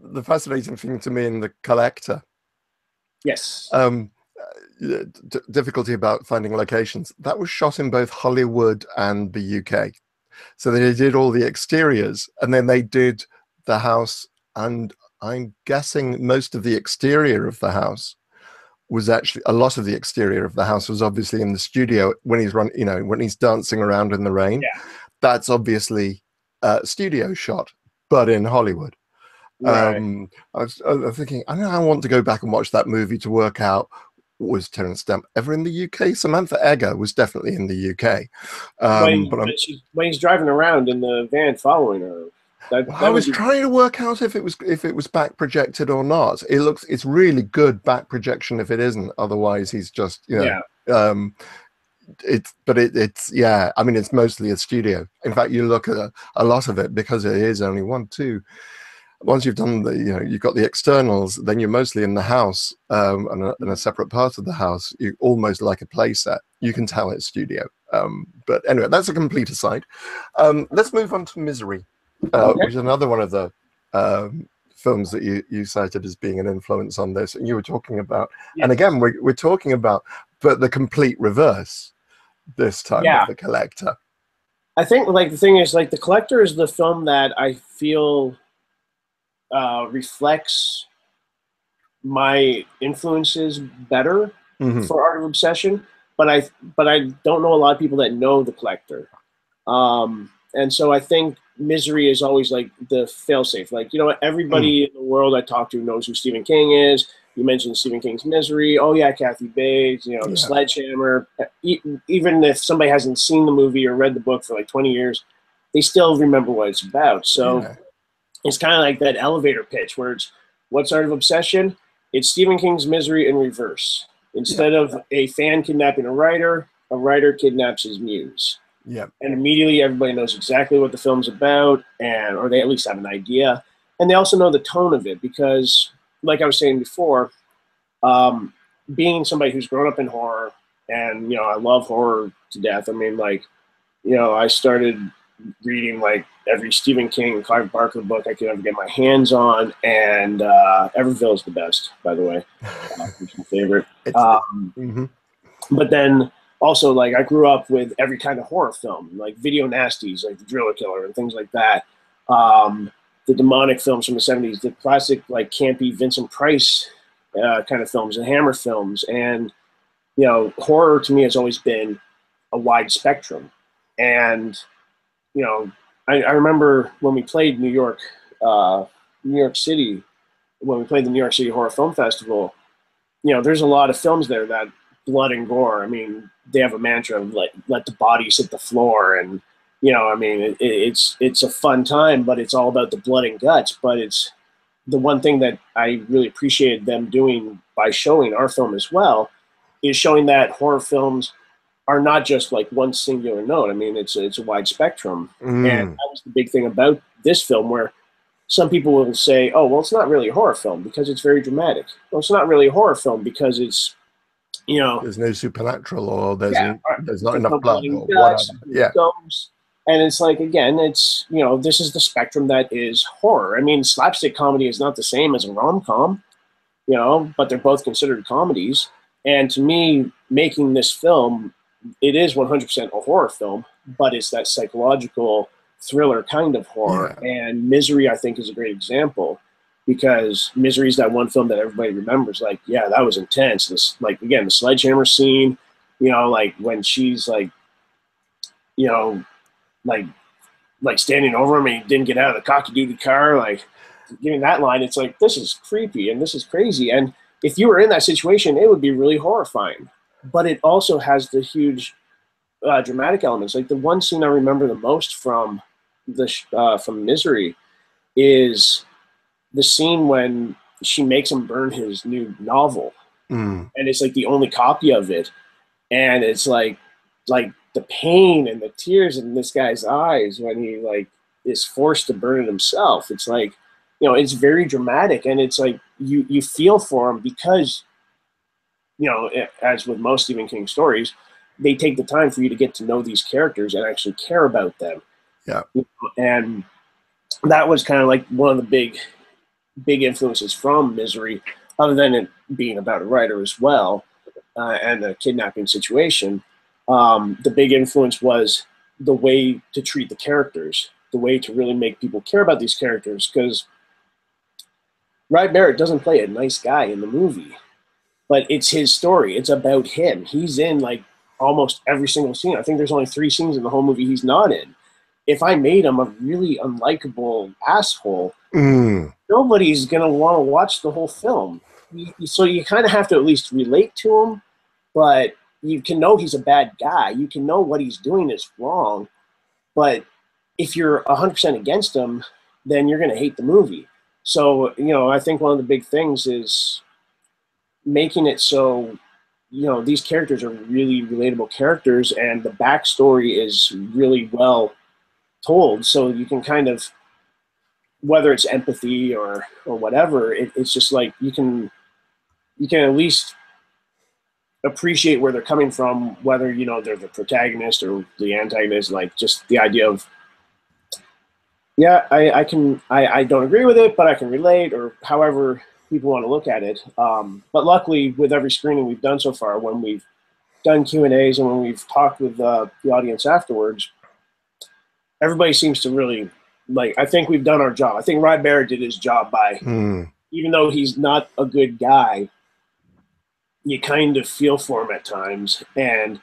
the fascinating thing to me in The Collector. Yes. Difficulty about finding locations. That was shot in both Hollywood and the UK. So they did all the exteriors, and then they did the house. And I'm guessing most of the exterior of the house was actually, a lot of the exterior of the house was obviously in the studio when he's you know, when he's dancing around in the rain. Yeah. That's obviously a studio shot, but in Hollywood. Right. I was thinking, I want to go back and watch that movie to work out, was Terence Stamp ever in the UK? Samantha Eggar was definitely in the UK. When he's driving around in the van following her. I was trying to work out if it was back projected or not. It's really good back projection if it isn't. Otherwise, he's just, you know, it's yeah. I mean, it's mostly a studio. In fact, you look at a lot of it, because it is only one, two. Once you've done the, you've got the externals, then you're mostly in the house, and a separate part of the house. You almost like a play set. You can tell it's studio. But anyway, that's a complete aside. Let's move on to Misery, which is another one of the films that you cited as being an influence on this. And you were talking about, and again, we're talking about, but the complete reverse this time of The Collector. I think, like, the thing is, like, The Collector is the film that I feel reflects my influences better for Art of Obsession, but I don't know a lot of people that know The Collector, and so I think Misery is always like the failsafe. Like, everybody in the world I talk to knows who Stephen King is. You mentioned Stephen King's Misery. Oh yeah, Kathy Bates. The Sledgehammer. Even if somebody hasn't seen the movie or read the book for like 20 years, they still remember what it's about. So. Yeah. It's kind of like that elevator pitch where it's, what's Art of Obsession? It's Stephen King's Misery in reverse. Instead of a fan kidnapping a writer kidnaps his muse. Yeah. And immediately everybody knows exactly what the film's about, or they at least have an idea. And they also know the tone of it because, like I was saying before, being somebody who's grown up in horror, and, I love horror to death. I mean, like, I started reading like every Stephen King, Clive Barker book I could ever get my hands on, and Everville is the best, by the way. It's my favorite. But then also, like, I grew up with every kind of horror film, like Video Nasties, like The Driller Killer and things like that. The demonic films from the 70s, the classic, like, campy Vincent Price kind of films, and Hammer films. And, horror to me has always been a wide spectrum. And I remember when we played New York City, when we played the New York City Horror Film Festival, there's a lot of films there that blood and gore. I mean, they have a mantra of let the bodies hit the floor, and I mean, it's a fun time, but it's all about the blood and guts. But it's the one thing that I really appreciated them doing by showing our film as well, is showing that horror films are not just like one singular note. I mean, it's a wide spectrum. And that was the big thing about this film, where some people will say, oh, well, it's not really a horror film because it's very dramatic. Well, it's not really a horror film because it's, there's no supernatural, or there's not enough blood, or whatever. Yeah. And it's like, again, it's, this is the spectrum that is horror. I mean, slapstick comedy is not the same as a rom-com, but they're both considered comedies. And to me, making this film, it is 100% a horror film, but it's that psychological thriller kind of horror. Yeah. And Misery, I think, is a great example, because Misery is that one film that everybody remembers. Like, yeah, that was intense. This, like, again, the sledgehammer scene, like when she's like, like standing over him and he didn't get out of the cocky-doodle car, like giving that line, it's like, this is creepy and this is crazy. And if you were in that situation, it would be really horrifying. But it also has the huge dramatic elements. Like, the one scene I remember the most from Misery is the scene when she makes him burn his new novel, and it's like the only copy of it, and it's like the pain and the tears in this guy's eyes when he like is forced to burn it himself. It's like, it's very dramatic, and it's like you feel for him because, as with most Stephen King stories, they take the time for you to get to know these characters and actually care about them. Yeah. And that was kind of like one of the big influences from Misery, other than it being about a writer as well, and a kidnapping situation. The big influence was the way to treat the characters, the way to really make people care about these characters, because Ry Barret doesn't play a nice guy in the movie, but it's his story. It's about him. He's in like almost every single scene. I think there's only 3 scenes in the whole movie he's not in. If I made him a really unlikable asshole, nobody's going to want to watch the whole film. So you kind of have to at least relate to him, but you can know he's a bad guy. You can know what he's doing is wrong. But if you're 100% against him, then you're going to hate the movie. So, I think one of the big things is making it so you know, these characters are really relatable characters, and the backstory is really well told. So you can kind of, whether it's empathy or whatever, it's just like you can at least appreciate where they're coming from, whether, you know, they're the protagonist or the antagonist. Like, just the idea of, yeah, I don't agree with it, but I can relate, or however people want to look at it. But luckily, with every screening we've done so far, when we've done Q&As and when we've talked with the audience afterwards, everybody seems to really, like, I think we've done our job. I think Ry Barret did his job by, even though he's not a good guy, you kind of feel for him at times, and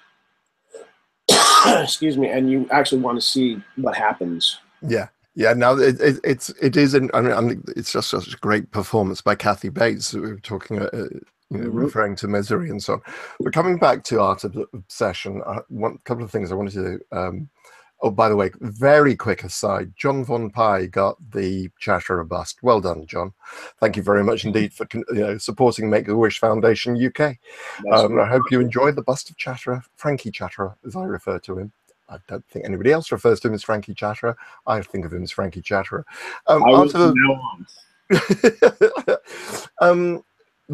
excuse me, and you actually want to see what happens. Yeah. Yeah, no, it is. I mean, it's just such a great performance by Kathy Bates. We were talking, referring to Misery and so on. But coming back to Art of Obsession, one couple of things I wanted to. Oh, by the way, very quick aside, John Von Pye got the Chatterer bust. Well done, John. Thank you very much indeed for supporting Make-A-Wish Foundation UK. I hope you enjoyed the bust of Chatterer, Frankie Chatterer, as I refer to him. I don't think anybody else refers to him as Frankie Chatterer. I think of him as Frankie Chatterer. The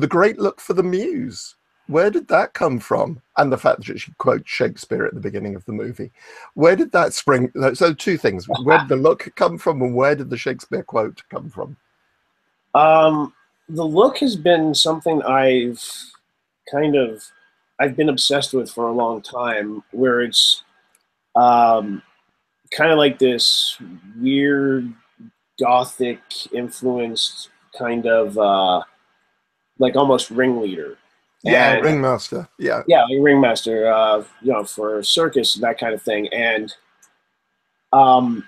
great look for the muse. Where did that come from? And the fact that she quotes Shakespeare at the beginning of the movie. Where did that spring? So two things. Where did the look come from, and where did the Shakespeare quote come from? The look has been something I've been obsessed with for a long time, where it's kind of like this weird gothic influenced kind of like almost ringleader. Yeah, and, ringmaster. Yeah, like ringmaster. For circus, that kind of thing. And I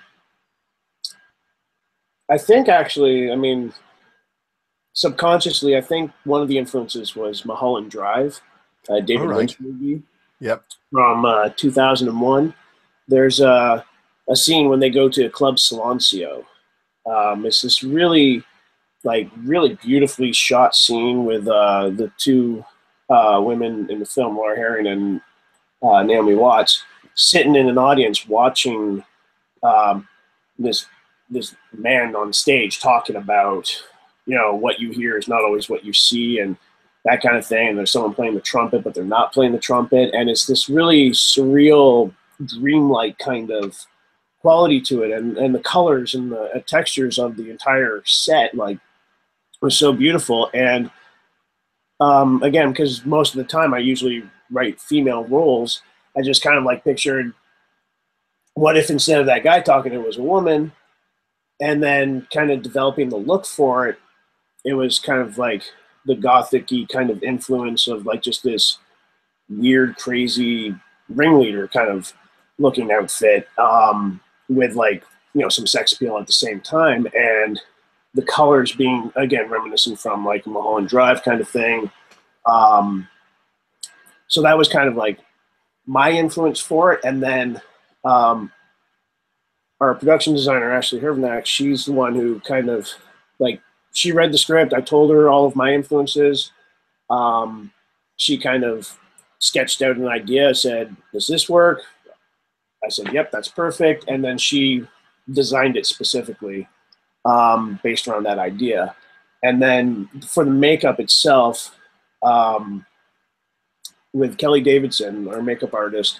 think actually, I mean, subconsciously, I think one of the influences was Mulholland Drive, David Lynch movie. Yep. From 2001. There's a scene when they go to Club Silencio. It's this really beautifully shot scene with the two women in the film, Laura Herring and Naomi Watts, sitting in an audience watching this man on stage talking about, what you hear is not always what you see, and that kind of thing. And there's someone playing the trumpet, but they're not playing the trumpet, and it's this really surreal, dreamlike kind of quality to it, and the colors and the textures of the entire set was so beautiful. And again, because most of the time I usually write female roles, I just kind of pictured, what if instead of that guy talking, it was a woman? And then kind of developing the look for it, it was kind of like the gothic-y kind of influence of just this weird, crazy ringleader kind of looking outfit, with some sex appeal at the same time, and the colors being, again, reminiscent from Mulholland Drive kind of thing. So that was kind of my influence for it. And then our production designer, Ashley Hervnack, she's the one who kind of she read the script. I told her all of my influences. She kind of sketched out an idea, said, does this work? I said, yep, that's perfect. And then she designed it specifically based around that idea. And then for the makeup itself, with Kelly Davidson, our makeup artist,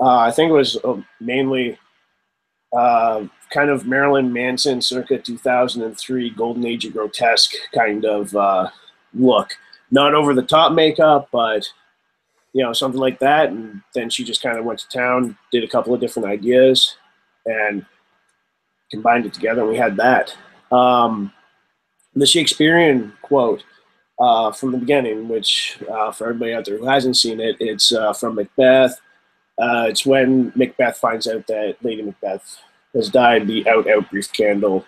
I think it was mainly kind of Marilyn Manson circa 2003 Golden Age of Grotesque kind of look. Not over the top makeup, but something like that. And then she just kind of went to town, did a couple of different ideas, and combined it together, and we had that. The Shakespearean quote from the beginning, which for everybody out there who hasn't seen it, it's from Macbeth. It's when Macbeth finds out that Lady Macbeth has died, the out brief candle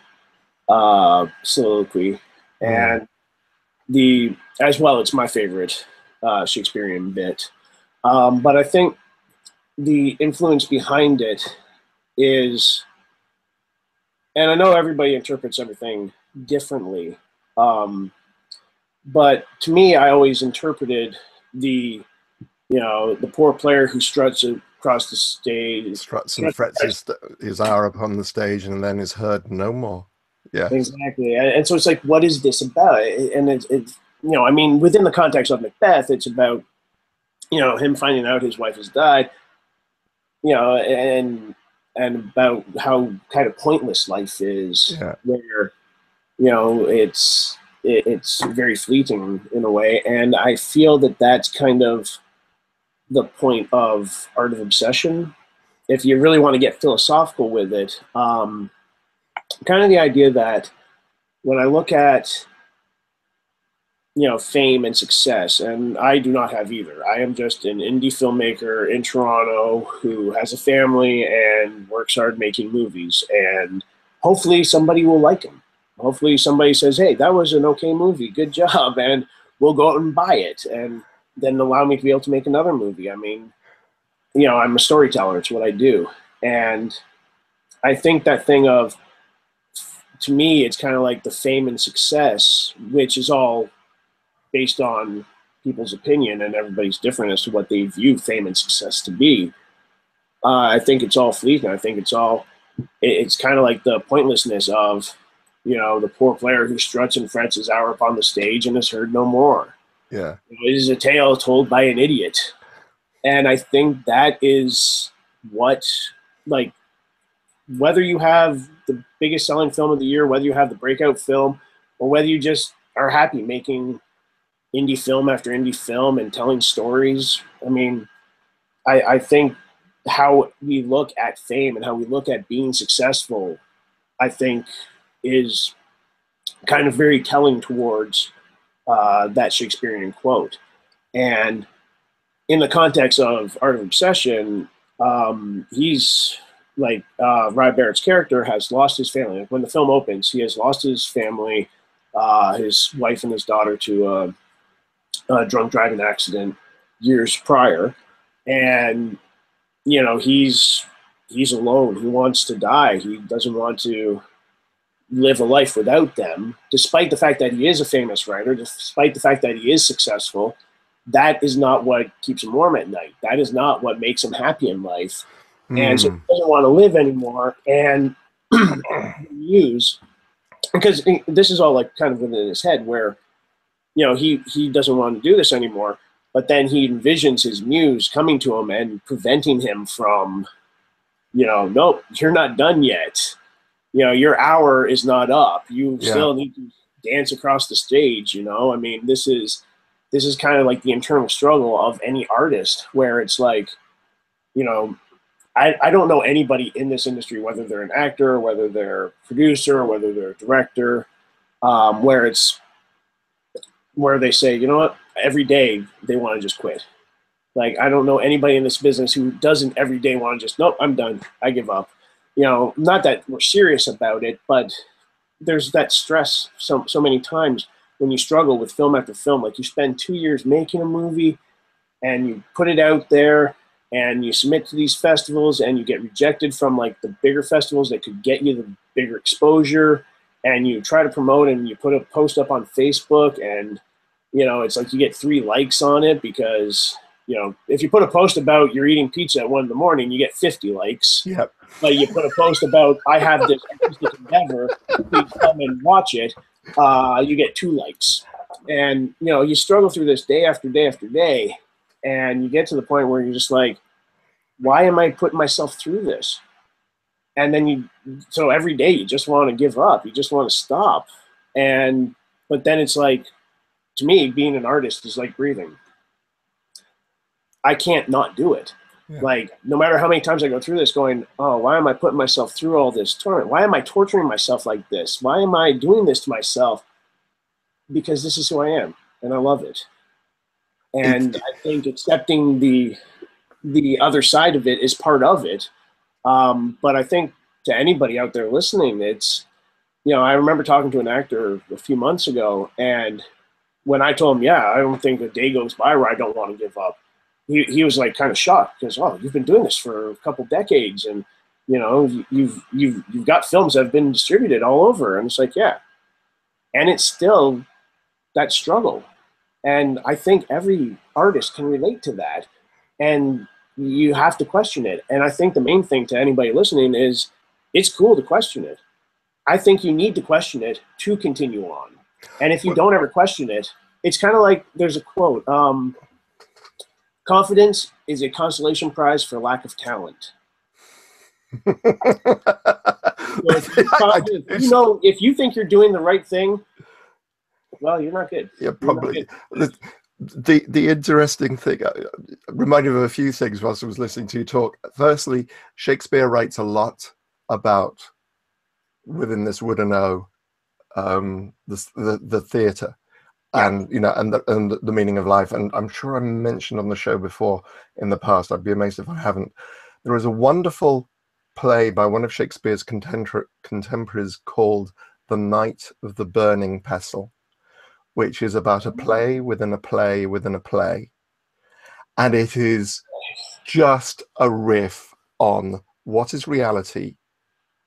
soliloquy. And as well, it's my favorite Shakespearean bit. But I think the influence behind it is, and I know everybody interprets everything differently, but to me, I always interpreted the the poor player who struts across the stage. Struts and frets his hour upon the stage and then is heard no more. Yeah. Exactly. And so it's like, what is this about? And it's I mean, within the context of Macbeth, it's about, him finding out his wife has died, and about how kind of pointless life is, where, it's very fleeting in a way. And I feel that that's kind of the point of Art of Obsession. If you really want to get philosophical with it, kind of the idea that when I look at, fame and success, and I do not have either. I am just an indie filmmaker in Toronto who has a family and works hard making movies, and hopefully somebody will like them. Hopefully somebody says, hey, that was an okay movie, good job, and we'll go out and buy it, and then allow me to be able to make another movie. I mean, I'm a storyteller, it's what I do. And I think that thing of, to me, it's kind of like the fame and success, which is all based on people's opinion, and everybody's different as to what they view fame and success to be. I think it's all fleeting. I think it's kind of like the pointlessness of, the poor player who struts and frets his hour upon the stage and is heard no more. Yeah. It is a tale told by an idiot. And I think that is what, like, whether you have the biggest selling film of the year, whether you have the breakout film, or whether you just are happy making indie film after indie film and telling stories. I mean, I think how we look at fame and how we look at being successful, I think, is kind of very telling towards that Shakespearean quote. And in the context of Art of Obsession, he's like, Ry Barret's character has lost his family. When the film opens, he has lost his family, his wife and his daughter, to a drunk driving accident years prior. And, he's alone. He wants to die. He doesn't want to live a life without them, despite the fact that he is a famous writer, despite the fact that he is successful. That is not what keeps him warm at night. That is not what makes him happy in life. And so he doesn't want to live anymore. And muse, because this is all like kind of within his head, where, he doesn't want to do this anymore, but then he envisions his muse coming to him and preventing him from, nope, you're not done yet. Your hour is not up. You still need to dance across the stage. I mean, this is kind of like the internal struggle of any artist, where it's like, I don't know anybody in this industry, whether they're an actor, whether they're a producer, whether they're a director, where they say, you know what, every day they want to just quit. Like, I don't know anybody in this business who doesn't every day want to just, nope, I'm done, I give up. Not that we're serious about it, but there's that stress so many times when you struggle with film after film. Like, you spend 2 years making a movie and you put it out there and you submit to these festivals and you get rejected from like the bigger festivals that could get you the bigger exposure, and you try to promote and you put a post up on Facebook, and it's like you get 3 likes on it, because if you put a post about you're eating pizza at 1 a.m, you get 50 likes. Yep. But you put a post about I have this artistic endeavor, please come and watch it, you get 2 likes. And you struggle through this day after day after day, and you get to the point where you're just like, why am I putting myself through this? And then so every day you just want to give up, you just want to stop. But then it's like, to me, being an artist is like breathing. I can't not do it. Yeah. Like, no matter how many times I go through this going, oh, why am I putting myself through all this torment? Why am I torturing myself like this? Why am I doing this to myself? Because this is who I am, and I love it. And I think accepting the other side of it is part of it. But I think to anybody out there listening, it's, I remember talking to an actor a few months ago, and when I told him, I don't think a day goes by where I don't want to give up, he was like kind of shocked, because, oh, you've been doing this for a couple decades, and you've got films that have been distributed all over. And it's like, yeah. And it's still that struggle. And I think every artist can relate to that, and you have to question it. And I think the main thing to anybody listening is it's cool to question it. I think you need to question it to continue on. And if you don't ever question it, it's kind of like there's a quote, confidence is a consolation prize for lack of talent. If you think you're doing the right thing, well, you're not good. Yeah, probably. The interesting thing, reminded me of a few things whilst I was listening to you talk. Firstly, Shakespeare writes a lot about, within this would and know, the theatre, and and the meaning of life. And I'm sure I mentioned on the show before in the past, I'd be amazed if I haven't, there is a wonderful play by one of Shakespeare's contemporaries called The Knight of the Burning Pestle, which is about a play within a play within a play. And it is just a riff on what is reality,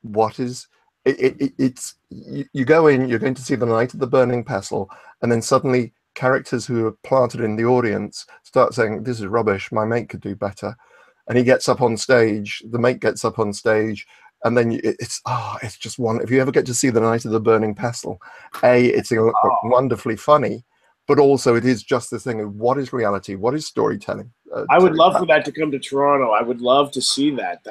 what is it's you go in, you're going to see the Knight of the Burning Pestle, and then suddenly characters who are planted in the audience start saying, this is rubbish, my mate could do better. And he gets up on stage, the mate gets up on stage, and then it's just one. If you ever get to see the Knight of the Burning Pestle, it's wonderfully funny, but also it is just this thing of what is reality, what is storytelling. I would love for that to come to Toronto. I would love to see that.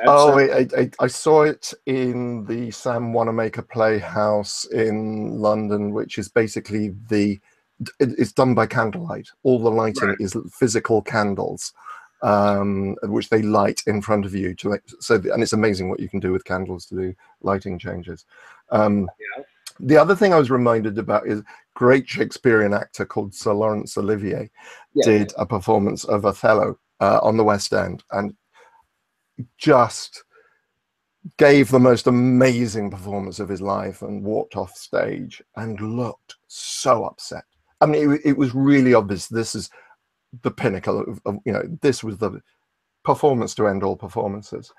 I saw it in the Sam Wanamaker Playhouse in London, which is basically it's done by candlelight. All the lighting is physical candles, which they light in front of you and it's amazing what you can do with candles to do lighting changes. The other thing I was reminded about is great Shakespearean actor called Sir Laurence Olivier did a performance of Othello on the West End, and just gave the most amazing performance of his life and walked off stage and looked so upset. I mean, it was really obvious this is the pinnacle of this was the performance to end all performances.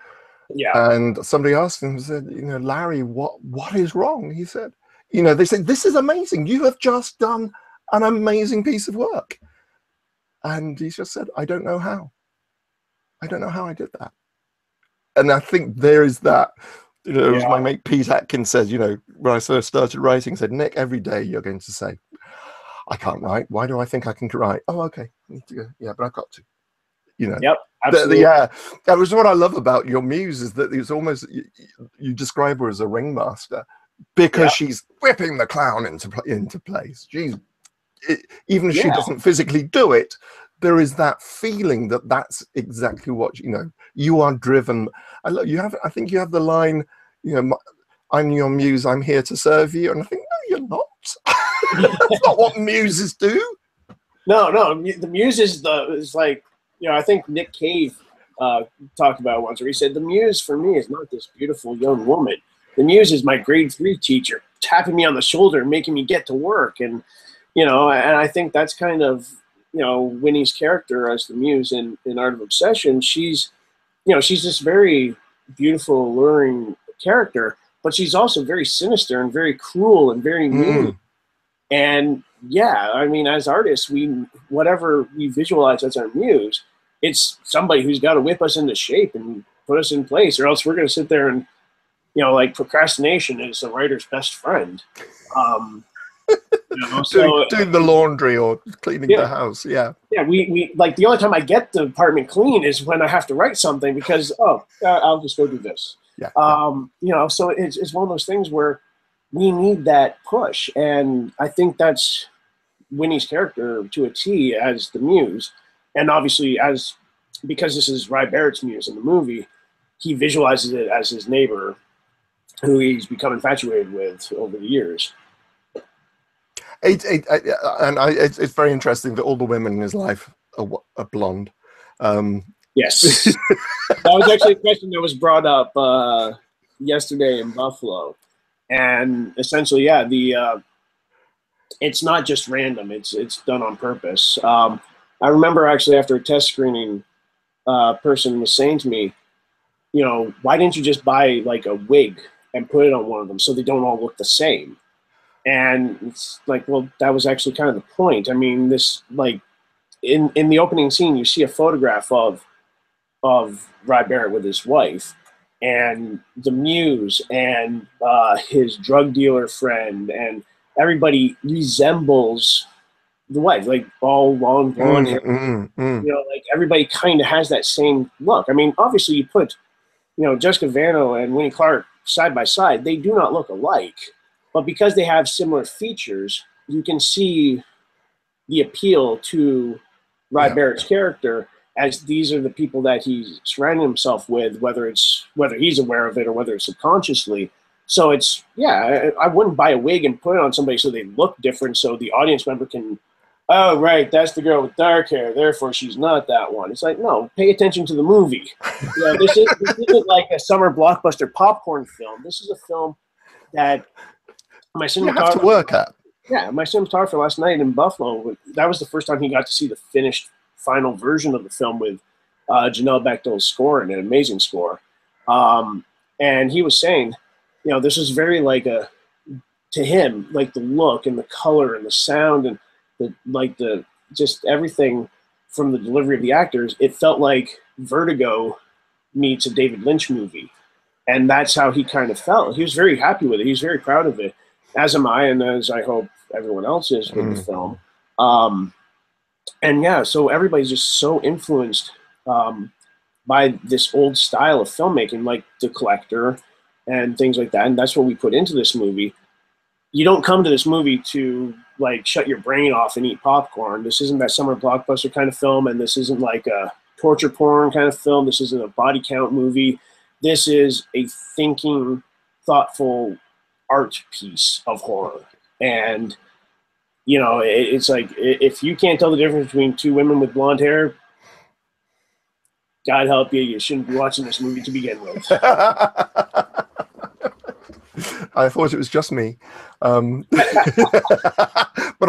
And somebody asked him, said, Larry, what is wrong? He said, they said, this is amazing, you have just done an amazing piece of work. And he just said, I don't know how I did that. And I think there is that, as my mate Pete Atkins says, when I first started writing, said, Nick, every day you're going to say, I can't write. Why do I think I can write? Oh, okay. I need to go. Yeah, but I've got to. Yep, absolutely. That was what I love about your muse, is that it's almost, you describe her as a ringmaster because she's whipping the clown into place. Even if she doesn't physically do it, there is that feeling that that's exactly what you are driven. I think you have the line, I'm your muse, I'm here to serve you, and I think, no, you're not. That's not what muses do. No, the muse is like, I think Nick Cave talked about it once, where he said, the muse for me is not this beautiful young woman. The muse is my grade 3 teacher tapping me on the shoulder and making me get to work. And, and I think that's kind of, Winnie's character as the muse in Art of Obsession. She's this very beautiful, alluring character, but she's also very sinister and very cruel and very mean. And I mean, as artists, whatever we visualize as our muse, it's somebody who's got to whip us into shape and put us in place, or else we're going to sit there and, like procrastination is a writer's best friend. Doing the laundry or cleaning the house. We like, the only time I get the apartment clean is when I have to write something, because I'll just go do this. So it's one of those things where we need that push, and I think that's Winnie's character to a T as the muse. And obviously, because this is Ry Barret's muse in the movie, he visualizes it as his neighbor, who he's become infatuated with over the years. It's very interesting that all the women in his life are blonde. Yes, that was actually a question that was brought up yesterday in Buffalo, and essentially, it's not just random; it's done on purpose. I remember actually after a test screening, a person was saying to me, why didn't you just buy like a wig and put it on one of them so they don't all look the same? And it's like, well, that was actually kind of the point. I mean, this, like, in the opening scene, you see a photograph of of Ry Barret with his wife, and the muse, and his drug dealer friend, and everybody resembles the wife, like all long blonde hair. You know, like everybody kind of has that same look. I mean, obviously, you put, you know, Jessica Vanno and Winnie Clark side by side, they do not look alike, but because they have similar features, you can see the appeal to Ry Barrett's character, as these are the people that he's surrounding himself with, whether he's aware of it or whether it's subconsciously. So it's, yeah, I wouldn't buy a wig and put it on somebody so they look different, so the audience member can, oh, right, that's the girl with dark hair, therefore she's not that one. It's like, no, pay attention to the movie. You know, this isn't like a summer blockbuster popcorn film. This is a film that my cinematographer... You have to work at. Yeah, my cinematographer last night in Buffalo, that was the first time he got to see the finished final version of the film with Janelle Bechdel's score, and an amazing score. And he was saying, you know, this is very like to him, like the look and the color and the sound and the just everything from the delivery of the actors, it felt like Vertigo meets a David Lynch movie. And that's how he kind of felt. He was very happy with it. He was very proud of it, as am I, and as I hope everyone else is with the film. And yeah, so everybody's just so influenced by this old style of filmmaking, like The Collector and things like that. And that's what we put into this movie. You don't come to this movie to like shut your brain off and eat popcorn. This isn't that summer blockbuster kind of film, and this isn't like a torture porn kind of film. This isn't a body count movie. This is a thinking, thoughtful art piece of horror. And, you know, it's like, if you can't tell the difference between two women with blonde hair, God help you, you shouldn't be watching this movie to begin with. I thought it was just me. But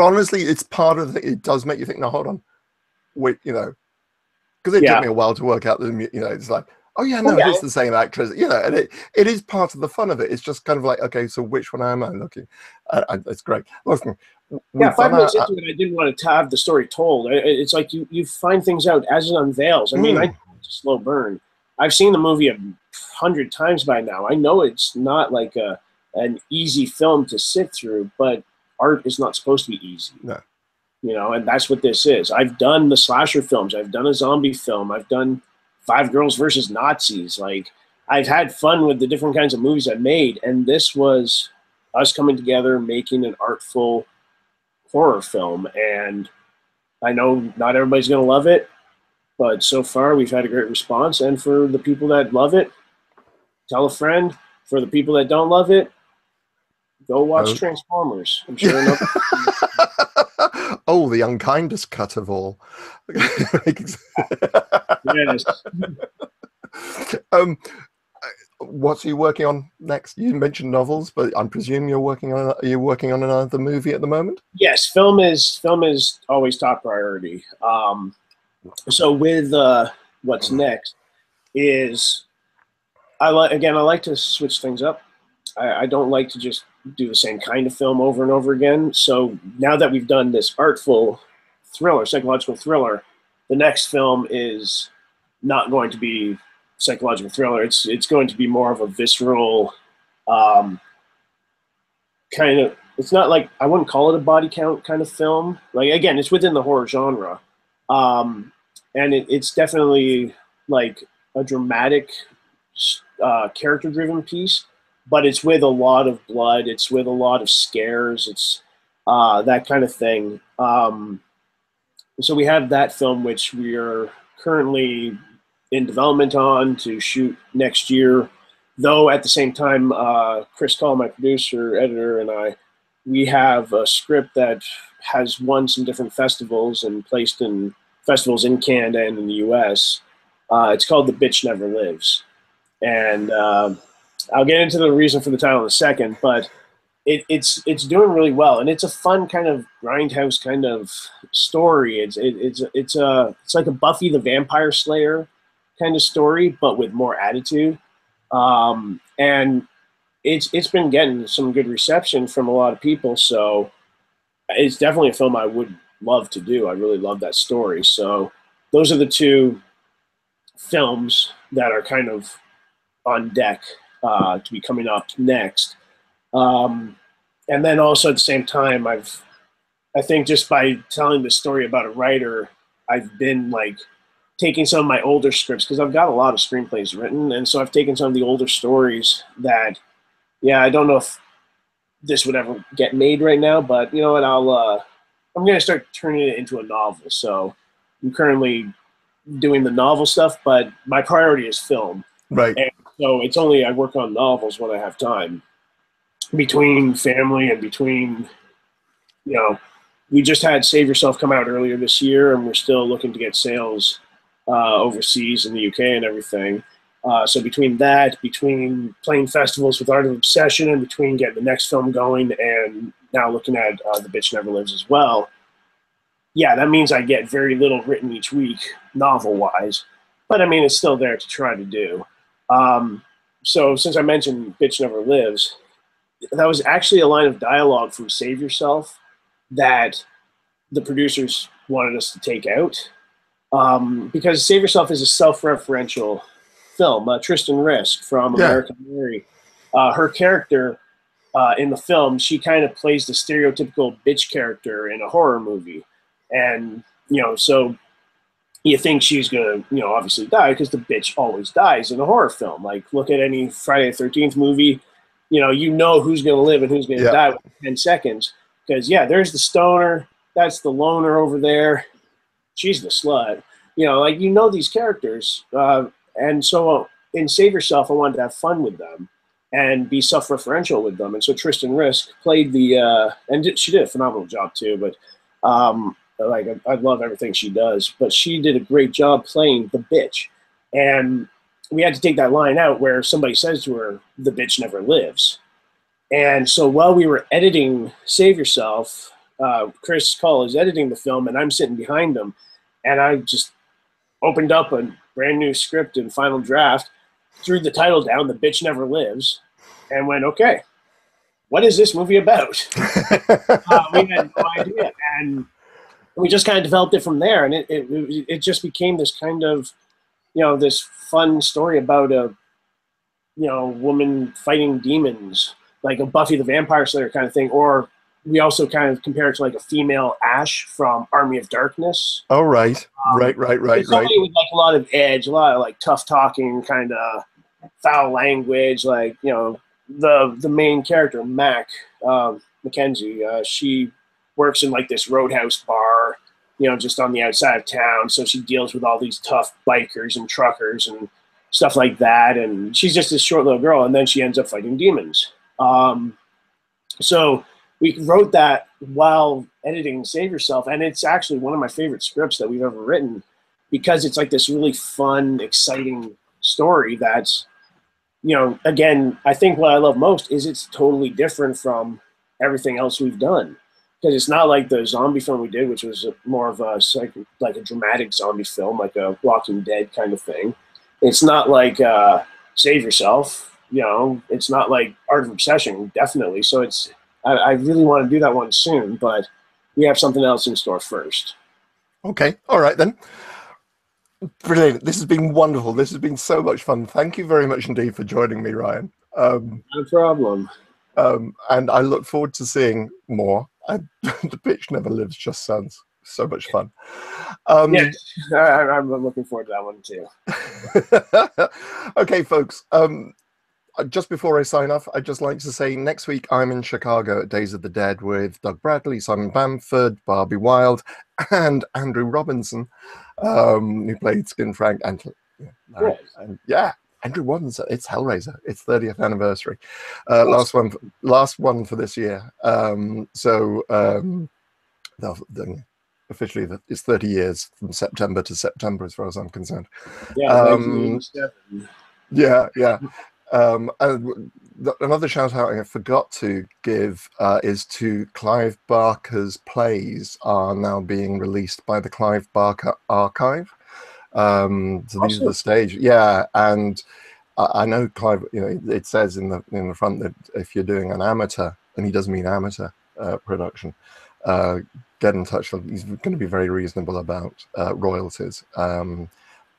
honestly, it's part of it does make you think, no, hold on. Wait, you know, because it took me a while to work out the, you know, it's like, oh yeah, no, it is the same actress, you know, and it is part of the fun of it. It's just kind of like, okay, so which one am I looking? It's great. Listen, 5 minutes into it, I didn't want to have the story told. It's like you find things out as it unveils. I mean, it's a slow burn. I've seen the movie 100 times by now. I know it's not like an easy film to sit through, but art is not supposed to be easy. No. You know, and that's what this is. I've done the slasher films. I've done a zombie film. I've done Five Girls versus Nazis. Like, I've had fun with the different kinds of movies I've made, and this was us coming together, making an artful horror film. And I know not everybody's going to love it, but so far we've had a great response. And for the people that love it, tell a friend. For the people that don't love it, go watch Transformers. I'm sure enough. Oh, the unkindest cut of all. Yes. What's you working on next? You mentioned novels, but I'm presuming are you working on another movie at the moment? Yes, film is always top priority. So with what's next is I like to switch things up. I don't like to just do the same kind of film over and over again. So now that we've done this artful thriller, psychological thriller, the next film is not going to be psychological thriller. It's going to be more of a visceral kind of, it's not like, I wouldn't call it a body count kind of film. Like, again, it's within the horror genre. And it's definitely like a dramatic character-driven piece, but it's with a lot of blood. It's with a lot of scares. It's that kind of thing. So we have that film, which we are currently in development on to shoot next year. Though at the same time, Chris Call, my producer, editor, and we have a script that has won some different festivals and placed in festivals in Canada and in the US. It's called The Bitch Never Lives. And I'll get into the reason for the title in a second, but it's doing really well, and it's a fun kind of grindhouse kind of story. It's like a Buffy the Vampire Slayer kind of story, but with more attitude. And it's been getting some good reception from a lot of people, so it's definitely a film I would love to do. I really love that story. So those are the two films that are kind of on deck to be coming up next. And then also at the same time, I think just by telling the story about a writer, I've been like taking some of my older scripts, because I've got a lot of screenplays written, and so I've taken some of the older stories that, yeah, I don't know if this would ever get made right now, but you know what, I'm going to start turning it into a novel. So I'm currently doing the novel stuff, but my priority is film. Right. And so it's only I work on novels when I have time, between family and between, you know, we just had Save Yourself come out earlier this year, and we're still looking to get sales overseas in the UK and everything. So between that, between playing festivals with Art of Obsession, and between getting the next film going, and now looking at The Bitch Never Lives as well, yeah, that means I get very little written each week, novel-wise. But I mean, it's still there to try to do. So since I mentioned Bitch Never Lives, that was actually a line of dialogue from Save Yourself that the producers wanted us to take out. Because Save Yourself is a self-referential film. Tristan Risk from American Mary, her character in the film, she kind of plays the stereotypical bitch character in a horror movie. And, you know, so you think she's going to, you know, obviously die, because the bitch always dies in a horror film. Like, look at any Friday the 13th movie, you know who's going to live and who's going to die within 10 seconds. Because, yeah, there's the stoner, that's the loner over there, she's the slut. You know, like, these characters. And so in Save Yourself, I wanted to have fun with them and be self-referential with them. And so Tristan Risk played and she did a phenomenal job too, but I love everything she does, but she did a great job playing the bitch. And we had to take that line out where somebody says to her, "The bitch never lives." And so while we were editing Save Yourself, Chris Cull is editing the film, and I'm sitting behind him, and I just opened up a brand new script in Final Draft, threw the title down, "The Bitch Never Lives," and went, okay, what is this movie about? We had no idea. And we just kind of developed it from there. And it just became this kind of, this fun story about a, woman fighting demons, like a Buffy the Vampire Slayer kind of thing. Or we also kind of compare it to like a female Ash from Army of Darkness. Oh, right. Right. Somebody with like a lot of edge, a lot of like tough talking, kind of foul language. Like, the main character, Mac, Mackenzie, she works in like this roadhouse bar, just on the outside of town. So she deals with all these tough bikers and truckers and stuff like that. And she's just this short little girl. And then she ends up fighting demons. So we wrote that while editing Save Yourself. And it's actually one of my favorite scripts that we've ever written, because it's like this really fun, exciting story that's, again, I think what I love most is it's totally different from everything else we've done. Because it's not like the zombie film we did, which was more of a like a dramatic zombie film, like a Walking Dead kind of thing. It's not like Save Yourself, it's not like Art of Obsession, definitely. So I really want to do that one soon, but we have something else in store first. Okay, all right then. Brilliant. This has been wonderful. This has been so much fun. Thank you very much indeed for joining me, Ryan. No problem. And I look forward to seeing more. The Bitch Never Lives just sounds so much fun. Yes, I'm looking forward to that one too. Okay, folks. Just before I sign off, I'd just like to say next week I'm in Chicago at Days of the Dead with Doug Bradley, Simon Bamford, Barbie Wilde, and Andrew Robinson, who played Skin Frank. And Andrew Robinson. It's Hellraiser. It's 30th anniversary. Last one for this year. Officially, it's 30 years from September to September, as far as I'm concerned. Yeah. And another shout out I forgot to give is to Clive Barker's plays are now being released by the Clive Barker Archive. So these are the stage, and I know Clive. It says in the front that if you're doing an amateur, and he does mean amateur production, get in touch. He's going to be very reasonable about royalties.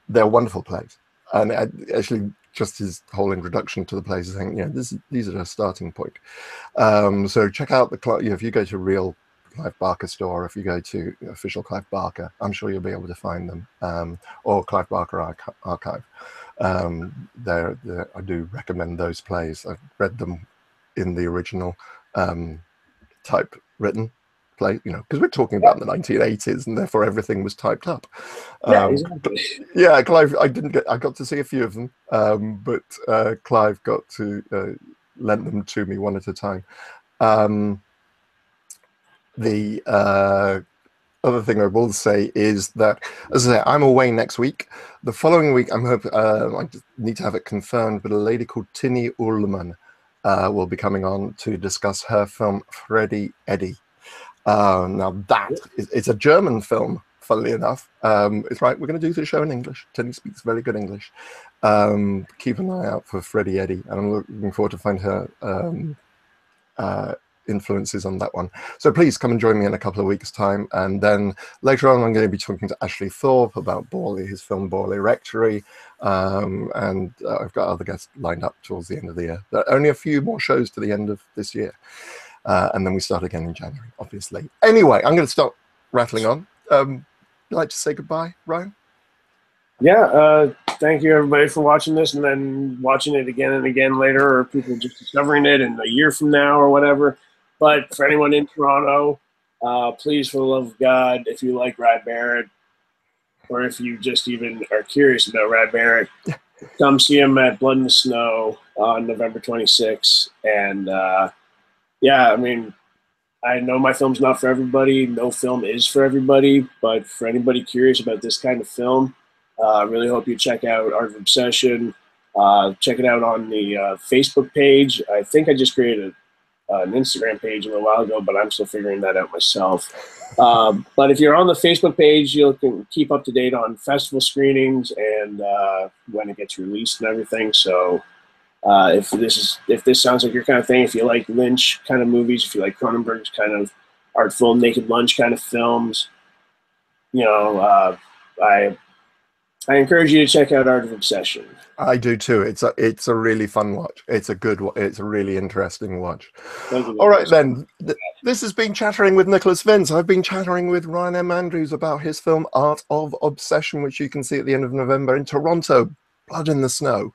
they're wonderful plays. And actually, just his whole introduction to the plays is saying, these are a starting point. So check out if you go to real Clive Barker store, if you go to official Clive Barker, I'm sure you'll be able to find them, or Clive Barker Archive. I do recommend those plays. I've read them in the original typewritten play, because we're talking about the 1980s, and therefore everything was typed up. Exactly. Yeah, Clive, I got to see a few of them, but Clive got to lend them to me one at a time. The other thing I will say is that, as I say, I'm away next week. The following week, I just need to have it confirmed, but a lady called Tinny Ullman will be coming on to discuss her film Freddy Eddy. Now it's a German film, funnily enough. It's right, we're going to do the show in English. Tinny speaks very good English. Keep an eye out for Freddy Eddy, and I'm looking forward to find her influences on that one. So please come and join me in a couple of weeks' time. And then later on, I'm going to be talking to Ashley Thorpe about Borley, his film Borley Rectory. And I've got other guests lined up towards the end of the year. There are only a few more shows to the end of this year. And then we start again in January, obviously. Anyway, I'm going to stop rattling on. You'd like to say goodbye, Ryan? Yeah, thank you everybody for watching this and then watching it again and again later, or people just discovering it in a year from now or whatever. But for anyone in Toronto, please, for the love of God, if you like Ry Barret, or if you just even are curious about Ry Barret, come see him at Blood in the Snow on November 26th. And yeah, I mean, I know my film's not for everybody. No film is for everybody. But for anybody curious about this kind of film, I really hope you check out Art of Obsession. Check it out on the Facebook page. I think I just created an Instagram page a little while ago, but I'm still figuring that out myself. But if you're on the Facebook page, you can keep up to date on festival screenings and when it gets released and everything. So if this sounds like your kind of thing, if you like Lynch kind of movies, if you like Cronenberg's kind of artful Naked Lunch kind of films, I encourage you to check out Art of Obsession. I do too. It's a really fun watch. It's a really interesting watch. All right then. This has been Chattering with Nicholas Vince. I've been chattering with Ryan M. Andrews about his film Art of Obsession, which you can see at the end of November in Toronto. Blood in the Snow.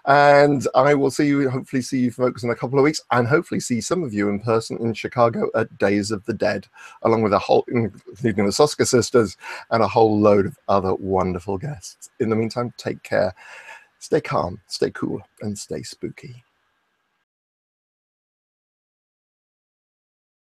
And I will hopefully see you folks in a couple of weeks, and hopefully see some of you in person in Chicago at Days of the Dead, along with including the Soska sisters and a whole load of other wonderful guests. In the meantime, take care, stay calm, stay cool, and stay spooky.